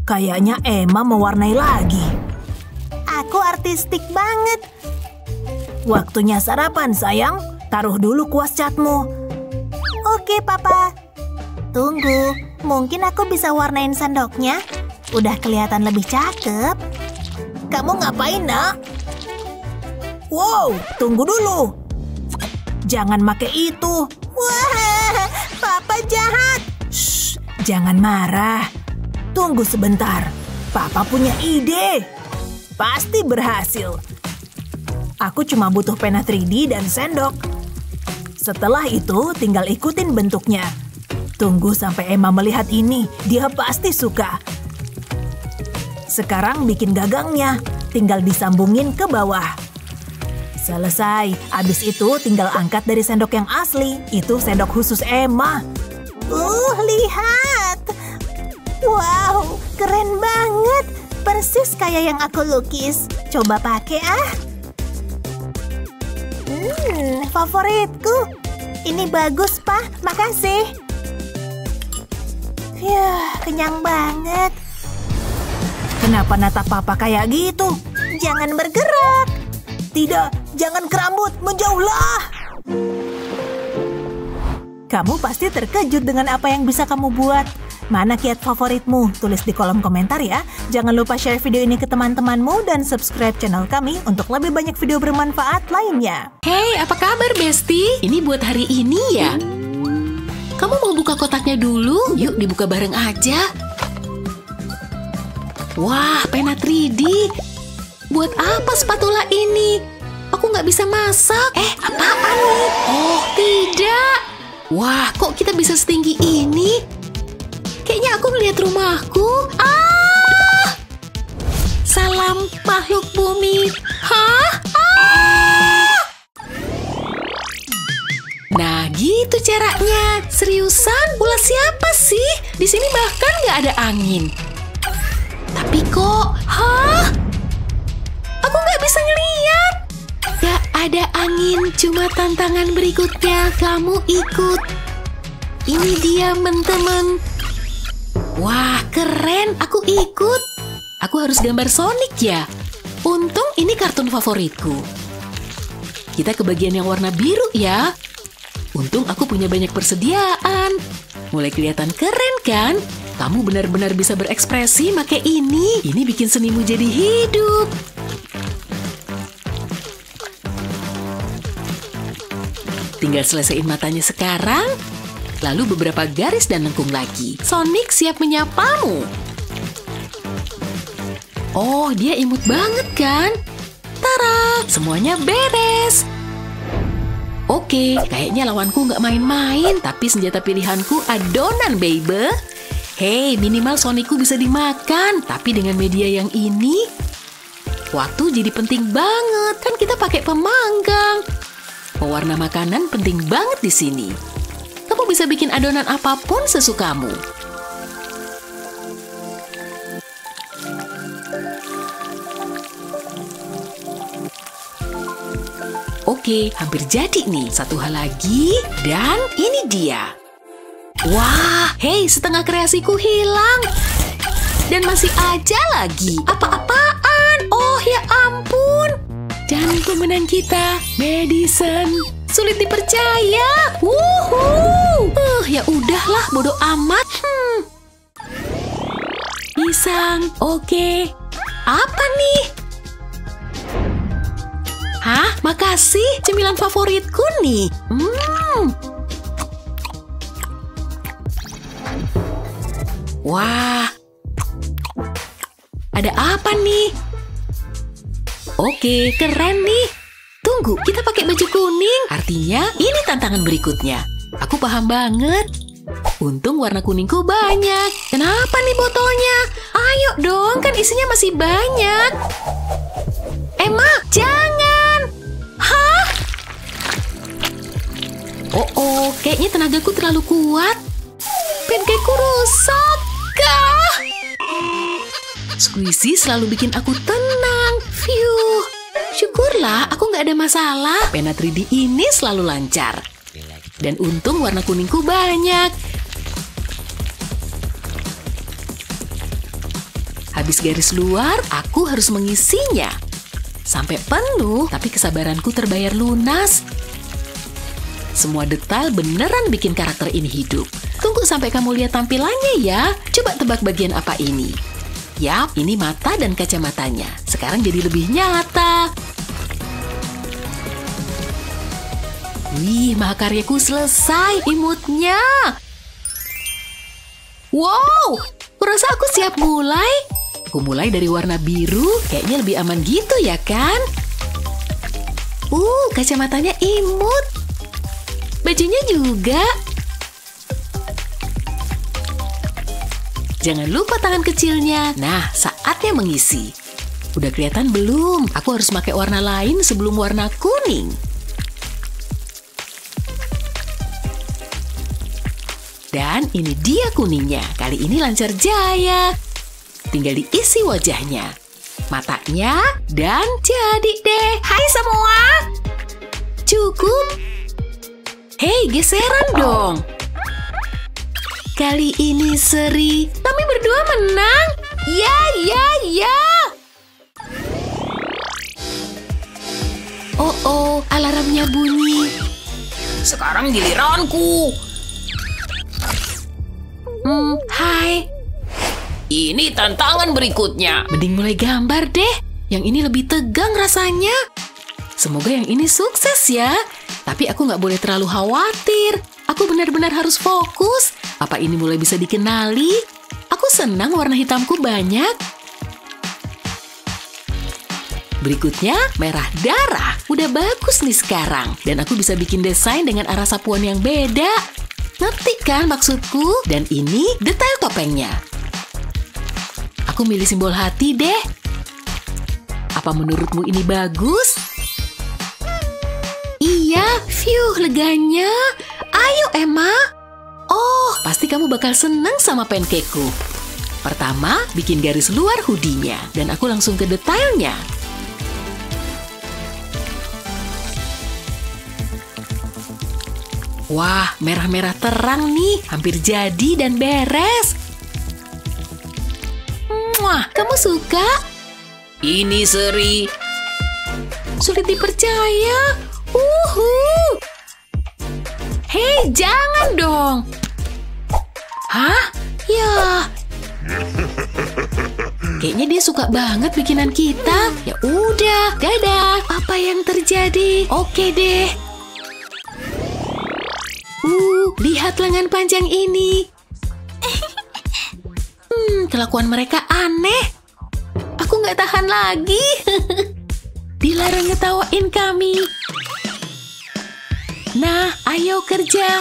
Kayaknya Emma mewarnai lagi. Aku artistik banget. Waktunya sarapan, sayang. Taruh dulu kuas catmu. Oke, papa. Tunggu, mungkin aku bisa warnain sendoknya. Udah kelihatan lebih cakep. Kamu ngapain, nak? Wow, tunggu dulu. Jangan make itu. Wah, papa jahat. Shh, jangan marah. Tunggu sebentar. Papa punya ide. Pasti berhasil. Aku cuma butuh pena 3D dan sendok. Setelah itu, tinggal ikutin bentuknya. Tunggu sampai Emma melihat ini. Dia pasti suka. Sekarang bikin gagangnya. Tinggal disambungin ke bawah. Selesai. Abis itu tinggal angkat dari sendok yang asli. Itu sendok khusus Emma. Lihat. Wow, keren banget. Persis kayak yang aku lukis. Coba pakai favoritku. Ini bagus, Pak. Makasih. Kenyang banget. Kenapa natap papa kayak gitu? Jangan bergerak. Tidak, jangan ke rambut. Menjauhlah. Kamu pasti terkejut dengan apa yang bisa kamu buat. Mana kiat favoritmu? Tulis di kolom komentar ya. Jangan lupa share video ini ke teman-temanmu dan subscribe channel kami untuk lebih banyak video bermanfaat lainnya. Hey, apa kabar, Besti? Ini buat hari ini ya? Kamu mau buka kotaknya dulu? Yuk dibuka bareng aja. Wah, pena 3D. Buat apa spatula ini? Aku nggak bisa masak. Apaan nih? Oh, tidak. Wah, kok kita bisa setinggi ini? Kayaknya aku ngeliat rumahku. Salam makhluk bumi. Hah? Nah, gitu caranya. Seriusan? Ulah siapa sih? Di sini bahkan nggak ada angin. Tapi kok, aku nggak bisa ngeliat. Gak ada angin, cuma tantangan berikutnya kamu ikut. Ini dia, teman-teman. Wah, keren. Aku ikut. Aku harus gambar Sonic ya. Untung ini kartun favoritku. Kita ke bagian yang warna biru ya. Untung aku punya banyak persediaan. Mulai kelihatan keren kan? Kamu benar-benar bisa berekspresi pakai ini. Ini bikin senimu jadi hidup. Tinggal selesaiin matanya sekarang. Lalu beberapa garis dan lengkung lagi. Sonic siap menyapamu. Oh, dia imut banget kan? Tara, semuanya beres. Oke, kayaknya lawanku nggak main-main. Tapi senjata pilihanku adonan, baby. Hei, minimal Sonicku bisa dimakan. Tapi dengan media yang ini, waktu jadi penting banget. Kan kita pakai pemanggang. Pewarna makanan penting banget di sini. Kamu bisa bikin adonan apapun sesukamu. Oke, hampir jadi nih. Satu hal lagi, dan ini dia. Wah, hei, setengah kreasiku hilang. Dan masih aja lagi. Apa-apaan? Oh, ya ampun. Dan pemenang kita, Madison. Sulit dipercaya. Wuhuu. Ya udahlah, bodo amat. Pisang, oke. Apa nih? Hah? Makasih, cemilan favoritku nih. Wah. Ada apa nih? Oke, keren nih. Tunggu, kita pakai baju kuning. Artinya, ini tantangan berikutnya. Aku paham banget. Untung warna kuningku banyak. Kenapa nih botolnya? Ayo dong, kan isinya masih banyak. Emma, jangan! Hah? Oh, kayaknya tenagaku terlalu kuat. Pancakeku rusak. Kah? Squishy selalu bikin aku tenang. Phew. Syukurlah aku nggak ada masalah. Pena 3D ini selalu lancar. Dan untung warna kuningku banyak. Habis garis luar, aku harus mengisinya. Sampai penuh, tapi kesabaranku terbayar lunas. Semua detail beneran bikin karakter ini hidup. Tunggu sampai kamu lihat tampilannya ya. Coba tebak bagian apa ini. Yap, ini mata dan kacamatanya. Sekarang jadi lebih nyata. Wih, mahakaryaku selesai. Imutnya. Wow, kurasa aku siap mulai. Aku mulai dari warna biru, kayaknya lebih aman gitu ya kan? Kacamatanya imut. Bajunya juga. Jangan lupa tangan kecilnya. Nah, saatnya mengisi. Udah kelihatan belum? Aku harus pakai warna lain sebelum warna kuning. Dan ini dia kuningnya. Kali ini lancar jaya. Tinggal diisi wajahnya, matanya, dan jadi deh. Hai semua. Cukup. Hei, geseran dong. Kali ini seri. Kami berdua menang. Ya. Oh, alarmnya bunyi. Sekarang giliranku. Hai. Ini tantangan berikutnya. Mending mulai gambar deh. Yang ini lebih tegang rasanya. Semoga yang ini sukses ya. Tapi aku nggak boleh terlalu khawatir. Aku benar-benar harus fokus. Apa ini mulai bisa dikenali? Aku senang warna hitamku banyak. Berikutnya, merah darah. Udah bagus nih sekarang. Dan aku bisa bikin desain dengan arah sapuan yang beda. Ngerti kan maksudku? Dan ini detail topengnya. Aku milih simbol hati deh. Apa menurutmu ini bagus? Iya, phew, leganya. Ayo, Emma. Oh, pasti kamu bakal senang sama pancakeku. Pertama, bikin garis luar hoodie-nya. Dan aku langsung ke detailnya. Wah, merah-merah terang nih. Hampir jadi dan beres. Wah, kamu suka? Ini seri. Sulit dipercaya. Hei, jangan dong. Hah? Ya. Kayaknya dia suka banget bikinan kita. Ya udah, dadah. Apa yang terjadi? Oke deh. Lihat lengan panjang ini. Kelakuan mereka aneh. Aku nggak tahan lagi. Dilarang ngetawain kami. Nah, ayo kerja.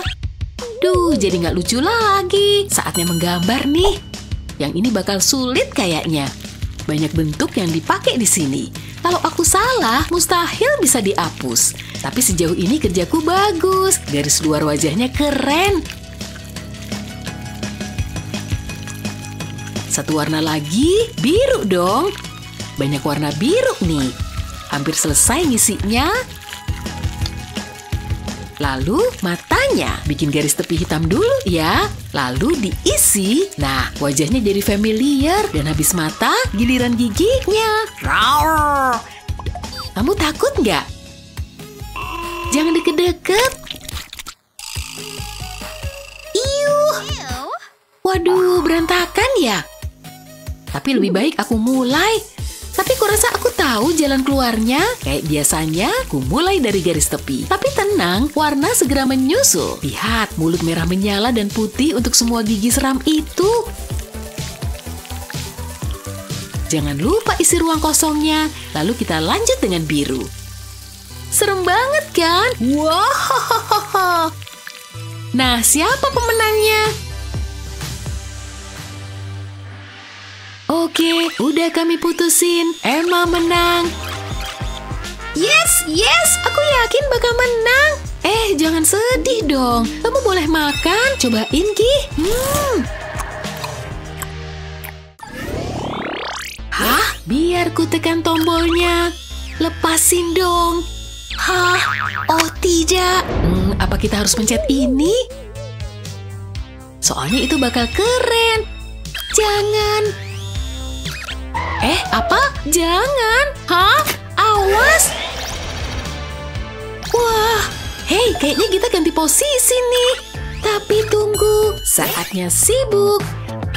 Duh, jadi nggak lucu lagi. Saatnya menggambar nih. Yang ini bakal sulit kayaknya. Banyak bentuk yang dipakai di sini. Kalau aku salah, mustahil bisa dihapus. Tapi sejauh ini kerjaku bagus. Garis luar wajahnya keren. Satu warna lagi, biru dong. Banyak warna biru nih. Hampir selesai ngisinya. Lalu matanya, bikin garis tepi hitam dulu ya. Lalu diisi. Nah, wajahnya jadi familiar. Dan habis mata, giliran giginya. Rawr. Kamu takut nggak? Jangan deket-deket. Iuh. Waduh, berantakan ya. Tapi lebih baik aku mulai. Tapi kurasa aku tahu jalan keluarnya. Kayak biasanya, aku mulai dari garis tepi. Tapi tenang, warna segera menyusul. Lihat, mulut merah menyala dan putih untuk semua gigi seram itu. Jangan lupa isi ruang kosongnya. Lalu kita lanjut dengan biru. Serem banget kan? Wow. Nah, siapa pemenangnya? Oke, udah kami putusin. Emma menang. Yes, aku yakin bakal menang. Jangan sedih dong. Kamu boleh makan. Cobain, Ki. Hah? Biar ku tekan tombolnya. Lepasin dong. Hah? Oh, tidak. Apa kita harus pencet ini? Soalnya itu bakal keren. Jangan. Apa? Jangan. Hah? Awas. Wah. Hei, kayaknya kita ganti posisi nih. Tapi tunggu. Saatnya sibuk.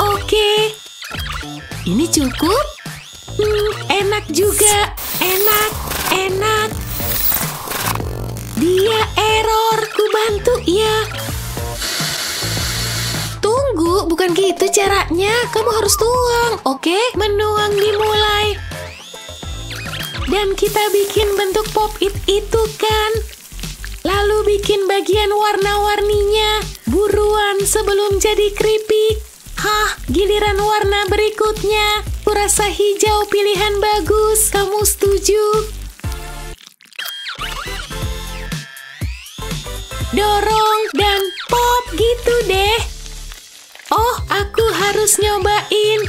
Oke. Ini cukup? Enak juga. Enak. Dia error. Ku bantu ya. Tunggu, bukan gitu caranya. Kamu harus tuang, oke? Menuang dimulai. Dan kita bikin bentuk pop-it itu kan. Lalu bikin bagian warna-warninya. Buruan sebelum jadi keripik. Hah, giliran warna berikutnya. Kurasa hijau pilihan bagus. Kamu setuju? Dorong dan pop gitu deh. Oh, aku harus nyobain.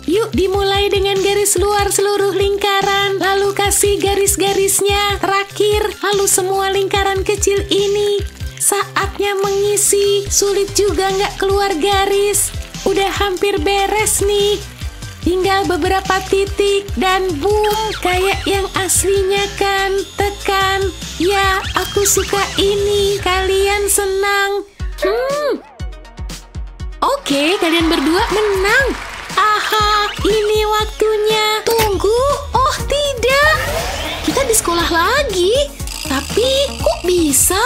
Yuk dimulai dengan garis luar seluruh lingkaran. Lalu kasih garis-garisnya terakhir. Lalu semua lingkaran kecil ini. Saatnya mengisi. Sulit juga nggak keluar garis. Udah hampir beres nih. Tinggal beberapa titik dan boom. Kayak yang aslinya kan. Tekan. Ya, aku suka ini. Kalian senang. Oke, kalian berdua menang. Aha, ini waktunya. Tunggu. Oh, tidak. Kita di sekolah lagi. Tapi, kok bisa?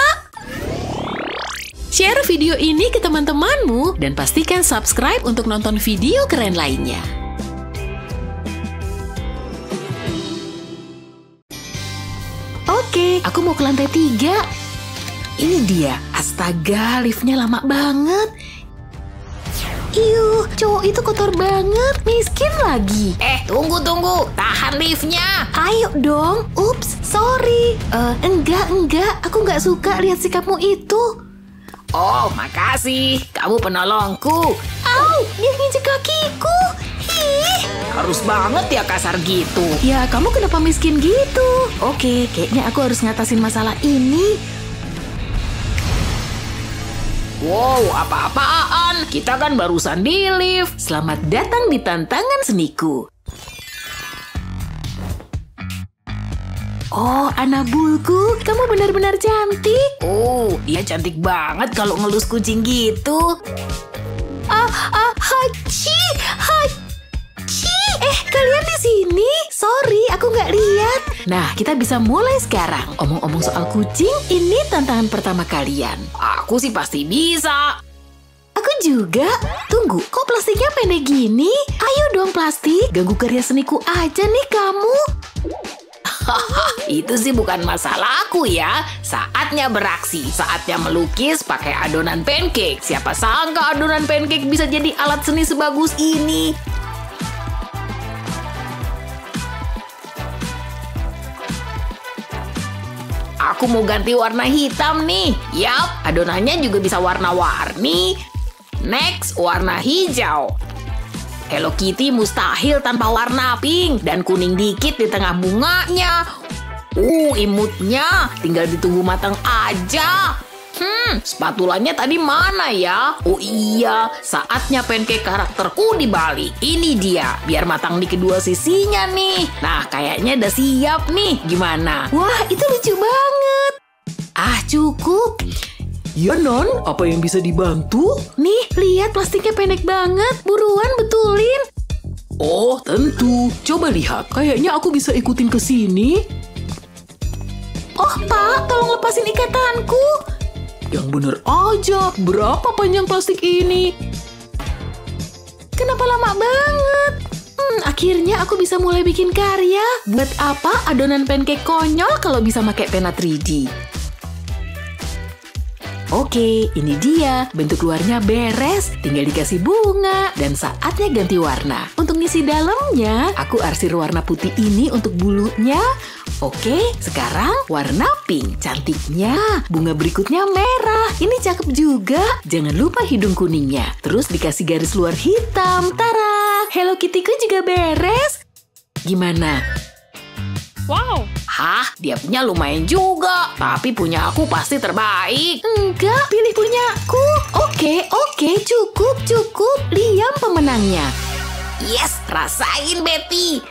Share video ini ke teman-temanmu dan pastikan subscribe untuk nonton video keren lainnya. Oke, aku mau ke lantai 3. Ini dia. Astaga, liftnya lama banget. Cowok itu kotor banget, miskin lagi. Tunggu. Tahan liftnya. Ayo dong. Ups, sorry. Enggak. Aku nggak suka lihat sikapmu itu. Oh, makasih. Kamu penolongku. Au, dia nginjek kakiku. Harus banget ya kasar gitu. Ya, kamu kenapa miskin gitu? Oke, kayaknya aku harus ngatasin masalah ini. Wow, apa-apaan? Kita kan barusan di lift. Selamat datang di tantangan seniku. Oh, Anabulku, kamu benar-benar cantik. Oh, dia cantik banget kalau ngelus kucing gitu. Hachi. Kalian di sini? Sorry, aku nggak lihat. Nah, kita bisa mulai sekarang. Omong-omong soal kucing, ini tantangan pertama kalian. Aku sih pasti bisa. Aku juga. Tunggu, kok plastiknya pendek gini? Ayo dong plastik, ganggu karya seniku aja nih kamu. Itu sih bukan masalahku ya. Saatnya beraksi, saatnya melukis pakai adonan pancake. Siapa sangka adonan pancake bisa jadi alat seni sebagus ini. Aku mau ganti warna hitam nih. Yap, adonannya juga bisa warna-warni. Next, warna hijau. Hello Kitty mustahil tanpa warna pink dan kuning dikit di tengah bunganya. Imutnya tinggal ditunggu matang aja. Spatulanya tadi mana ya? Oh iya, saatnya pancake karakterku dibalik. Ini dia, biar matang di kedua sisinya nih. Nah, kayaknya udah siap nih. Gimana? Wah, itu lucu banget. Cukup. Ya Non, apa yang bisa dibantu? Nih, lihat plastiknya pendek banget. Buruan betulin. Oh, tentu. Coba lihat, kayaknya aku bisa ikutin ke sini. Oh, Pak, tolong lepasin ikatanku. Yang bener aja, berapa panjang plastik ini? Kenapa lama banget? Akhirnya aku bisa mulai bikin karya. Buat apa adonan pancake konyol kalau bisa pakai pena 3D? Oke, ini dia. Bentuk luarnya beres, tinggal dikasih bunga, dan saatnya ganti warna. Untuk ngisi dalamnya, aku arsir warna putih ini untuk bulunya. Oke, sekarang warna pink. Cantiknya. Bunga berikutnya merah. Ini cakep juga. Jangan lupa hidung kuningnya. Terus dikasih garis luar hitam. Tara! Hello Kitty-ku juga beres. Gimana? Wow. Hah, dia punya lumayan juga. Tapi punya aku pasti terbaik. Enggak, pilih punyaku. Oke, cukup. Liam pemenangnya. Yes, rasain Betty.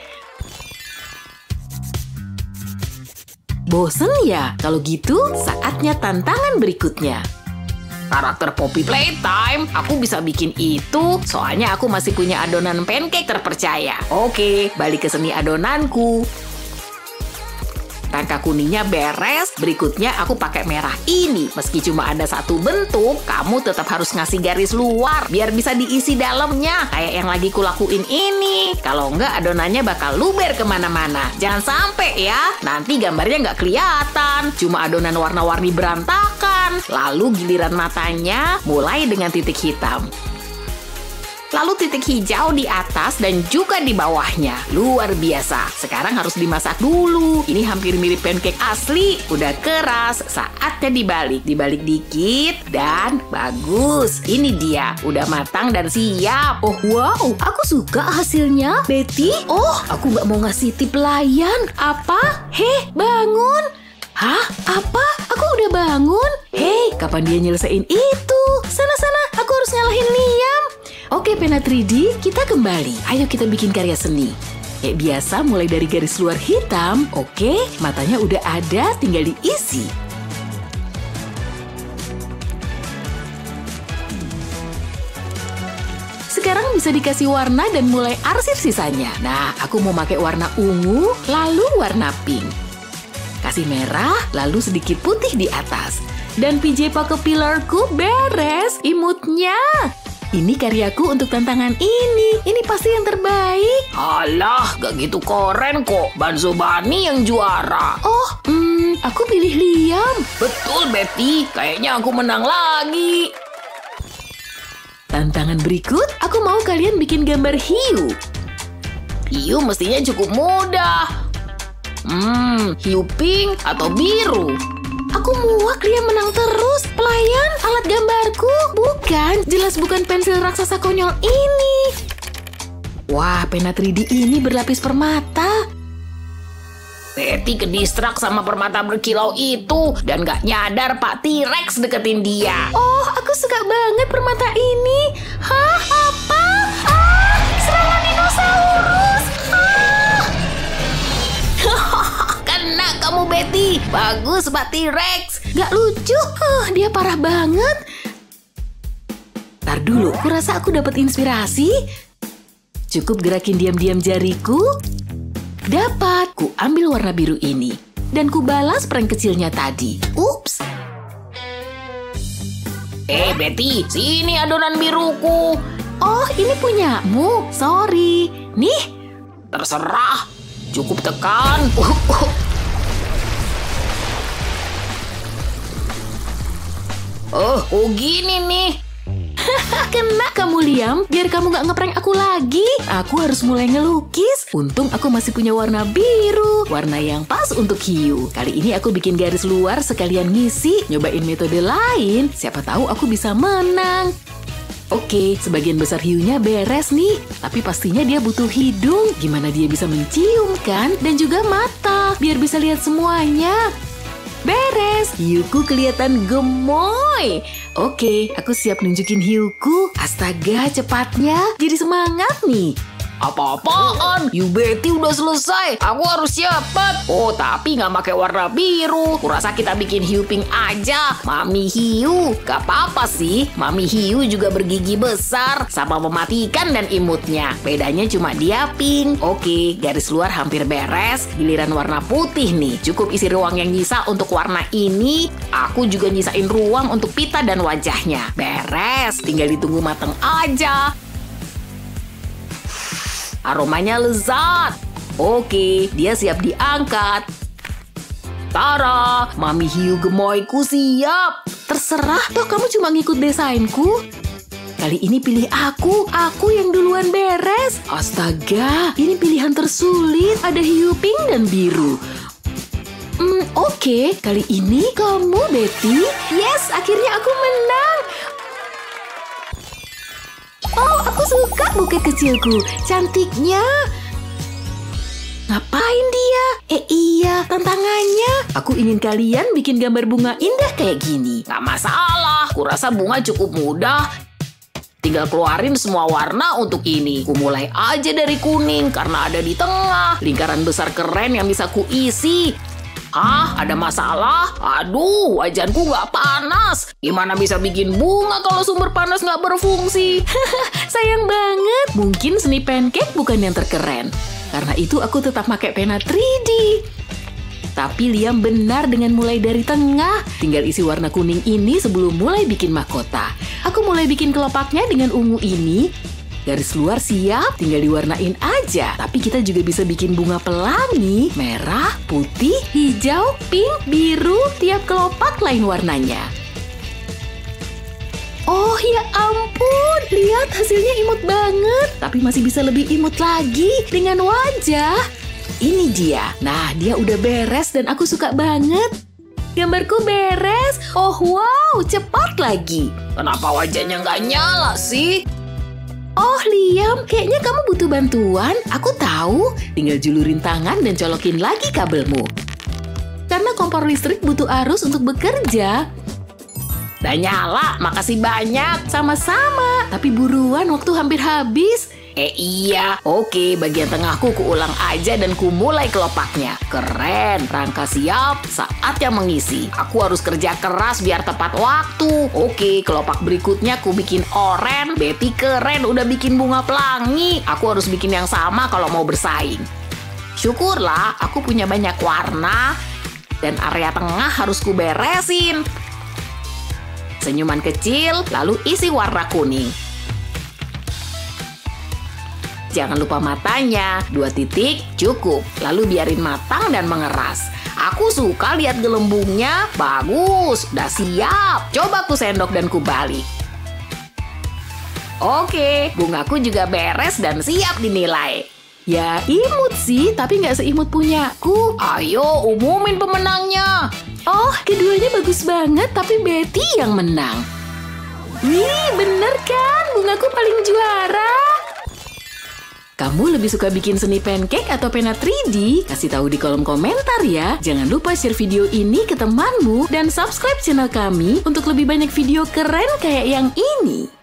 Bosen ya? Kalau gitu, saatnya tantangan berikutnya. Karakter Poppy Playtime, aku bisa bikin itu, soalnya aku masih punya adonan pancake terpercaya. Oke, balik ke seni adonanku. Rangka kuningnya beres, berikutnya aku pakai merah ini. Meski cuma ada satu bentuk, kamu tetap harus ngasih garis luar, biar bisa diisi dalamnya, kayak yang lagi kulakuin ini. Kalau enggak, adonannya bakal luber kemana-mana. Jangan sampai ya, nanti gambarnya nggak kelihatan, cuma adonan warna-warni berantakan. Lalu giliran matanya, mulai dengan titik hitam. Lalu titik hijau di atas dan juga di bawahnya. Luar biasa. Sekarang harus dimasak dulu. Ini hampir mirip pancake asli. Udah keras. Saatnya dibalik. Dibalik dikit. Dan bagus. Ini dia. Udah matang dan siap. Oh wow, aku suka hasilnya. Betty? Oh, aku nggak mau ngasih tip pelayan. Apa? Hei, bangun. Hah? Apa? Aku udah bangun. Hei, kapan dia nyelesain itu? Sana-sana, aku harus ngalahin Liam. Oke, pena 3D, kita kembali. Ayo kita bikin karya seni. Kayak biasa, mulai dari garis luar hitam. Oke, matanya udah ada, tinggal diisi. Sekarang bisa dikasih warna dan mulai arsir sisanya. Nah, aku mau pakai warna ungu, lalu warna pink. Kasih merah, lalu sedikit putih di atas. Dan PJ pakai pilarku beres, imutnya. Ini karyaku untuk tantangan ini. Ini pasti yang terbaik. Alah, gak gitu keren kok. Banzo Bunny yang juara. Oh, aku pilih Liam. Betul, Betty. Kayaknya aku menang lagi. Tantangan berikut, aku mau kalian bikin gambar hiu. Hiu mestinya cukup mudah. Hiu pink atau biru? Aku muak dia menang terus. Pelayan, alat gambarku. Bukan, jelas bukan pensil raksasa konyol ini. Wah, pena 3D ini berlapis permata. Betty kedistrak sama permata berkilau itu dan gak nyadar Pak T-Rex deketin dia. Oh, aku suka banget permata ini. Hah? Apa? Serangan dinosaurus! Kena kamu Betty. Bagus Pak T-Rex. Gak lucu. Dia parah banget. Ntar dulu, kurasa aku dapat inspirasi. Cukup gerakin diam-diam jariku. Dapat, ku ambil warna biru ini. Dan ku balas prank kecilnya tadi. Ups. Betty, sini adonan biruku. Oh, ini punyamu. Sorry. Nih. Terserah. Cukup tekan. Oh, gini nih. Kena kamu, Liam. Biar kamu gak ngeprank aku lagi. Aku harus mulai ngelukis. Untung aku masih punya warna biru. Warna yang pas untuk hiu. Kali ini aku bikin garis luar sekalian ngisi. Nyobain metode lain. Siapa tahu aku bisa menang. Oke, sebagian besar hiunya beres nih. Tapi pastinya dia butuh hidung. Gimana dia bisa mencium kan? Dan juga mata. Biar bisa lihat semuanya. Beres, hiuku kelihatan gemoy. Oke, aku siap nunjukin hiuku. Astaga, cepatnya. Jadi semangat nih. Apa-apaan? You Betty udah selesai. Aku harus cepet. Oh, tapi nggak pakai warna biru. Kurasa kita bikin hiu pink aja. Mami hiu. Gak apa-apa sih. Mami hiu juga bergigi besar. Sama mematikan dan imutnya. Bedanya cuma dia pink. Oke, garis luar hampir beres. Giliran warna putih nih. Cukup isi ruang yang nyisa untuk warna ini. Aku juga nyisain ruang untuk pita dan wajahnya. Beres. Tinggal ditunggu mateng aja. Aromanya lezat. Oke, dia siap diangkat. Tara, Mami hiu gemoyku siap. Terserah, toh kamu cuma ngikut desainku. Kali ini pilih aku yang duluan beres. Astaga, ini pilihan tersulit. Ada hiu pink dan biru. Oke, kali ini kamu, Betty. Yes, akhirnya aku menang. Oh, aku suka buket kecilku. Cantiknya. Ngapain dia? Iya, tantangannya. Aku ingin kalian bikin gambar bunga indah kayak gini. Gak masalah, kurasa bunga cukup mudah. Tinggal keluarin semua warna untuk ini. Ku mulai aja dari kuning karena ada di tengah. Lingkaran besar keren yang bisa ku isi. Ada masalah? Aduh, wajanku nggak panas. Gimana bisa bikin bunga kalau sumber panas nggak berfungsi? Sayang banget. Mungkin seni pancake bukan yang terkeren. Karena itu aku tetap pakai pena 3D. Tapi Liam benar dengan mulai dari tengah. Tinggal isi warna kuning ini sebelum mulai bikin mahkota. Aku mulai bikin kelopaknya dengan ungu ini. Garis luar siap, tinggal diwarnain aja. Tapi kita juga bisa bikin bunga pelangi, merah, putih, hijau, pink, biru, tiap kelopak lain warnanya. Oh ya ampun, lihat hasilnya imut banget. Tapi masih bisa lebih imut lagi dengan wajah. Ini dia. Nah, dia udah beres dan aku suka banget. Gambarku beres. Oh wow, cepat lagi. Kenapa wajahnya nggak nyala sih? Oh Liam, kayaknya kamu butuh bantuan. Aku tahu, tinggal julurin tangan dan colokin lagi kabelmu. Karena kompor listrik butuh arus untuk bekerja. Udah nyala, makasih banyak. Sama-sama, tapi buruan waktu hampir habis. Iya, oke, bagian tengahku kuulang aja dan ku mulai kelopaknya. Keren, rangka siap, saatnya mengisi. Aku harus kerja keras biar tepat waktu. Oke, kelopak berikutnya ku bikin oranye. Betty keren, udah bikin bunga pelangi. Aku harus bikin yang sama kalau mau bersaing. Syukurlah, aku punya banyak warna. Dan area tengah harus ku beresin. Senyuman kecil, lalu isi warna kuning. Jangan lupa matanya, 2 titik cukup. Lalu biarin matang dan mengeras. Aku suka lihat gelembungnya, bagus, udah siap. Coba ku sendok dan ku balik. Oke, bungaku juga beres dan siap dinilai. Ya imut sih, tapi nggak seimut punyaku. Ayo umumin pemenangnya. Oh, keduanya bagus banget, tapi Betty yang menang. Nih, bener kan? Bungaku paling juara. Kamu lebih suka bikin seni pancake atau pena 3D? Kasih tahu di kolom komentar ya. Jangan lupa share video ini ke temanmu dan subscribe channel kami untuk lebih banyak video keren kayak yang ini.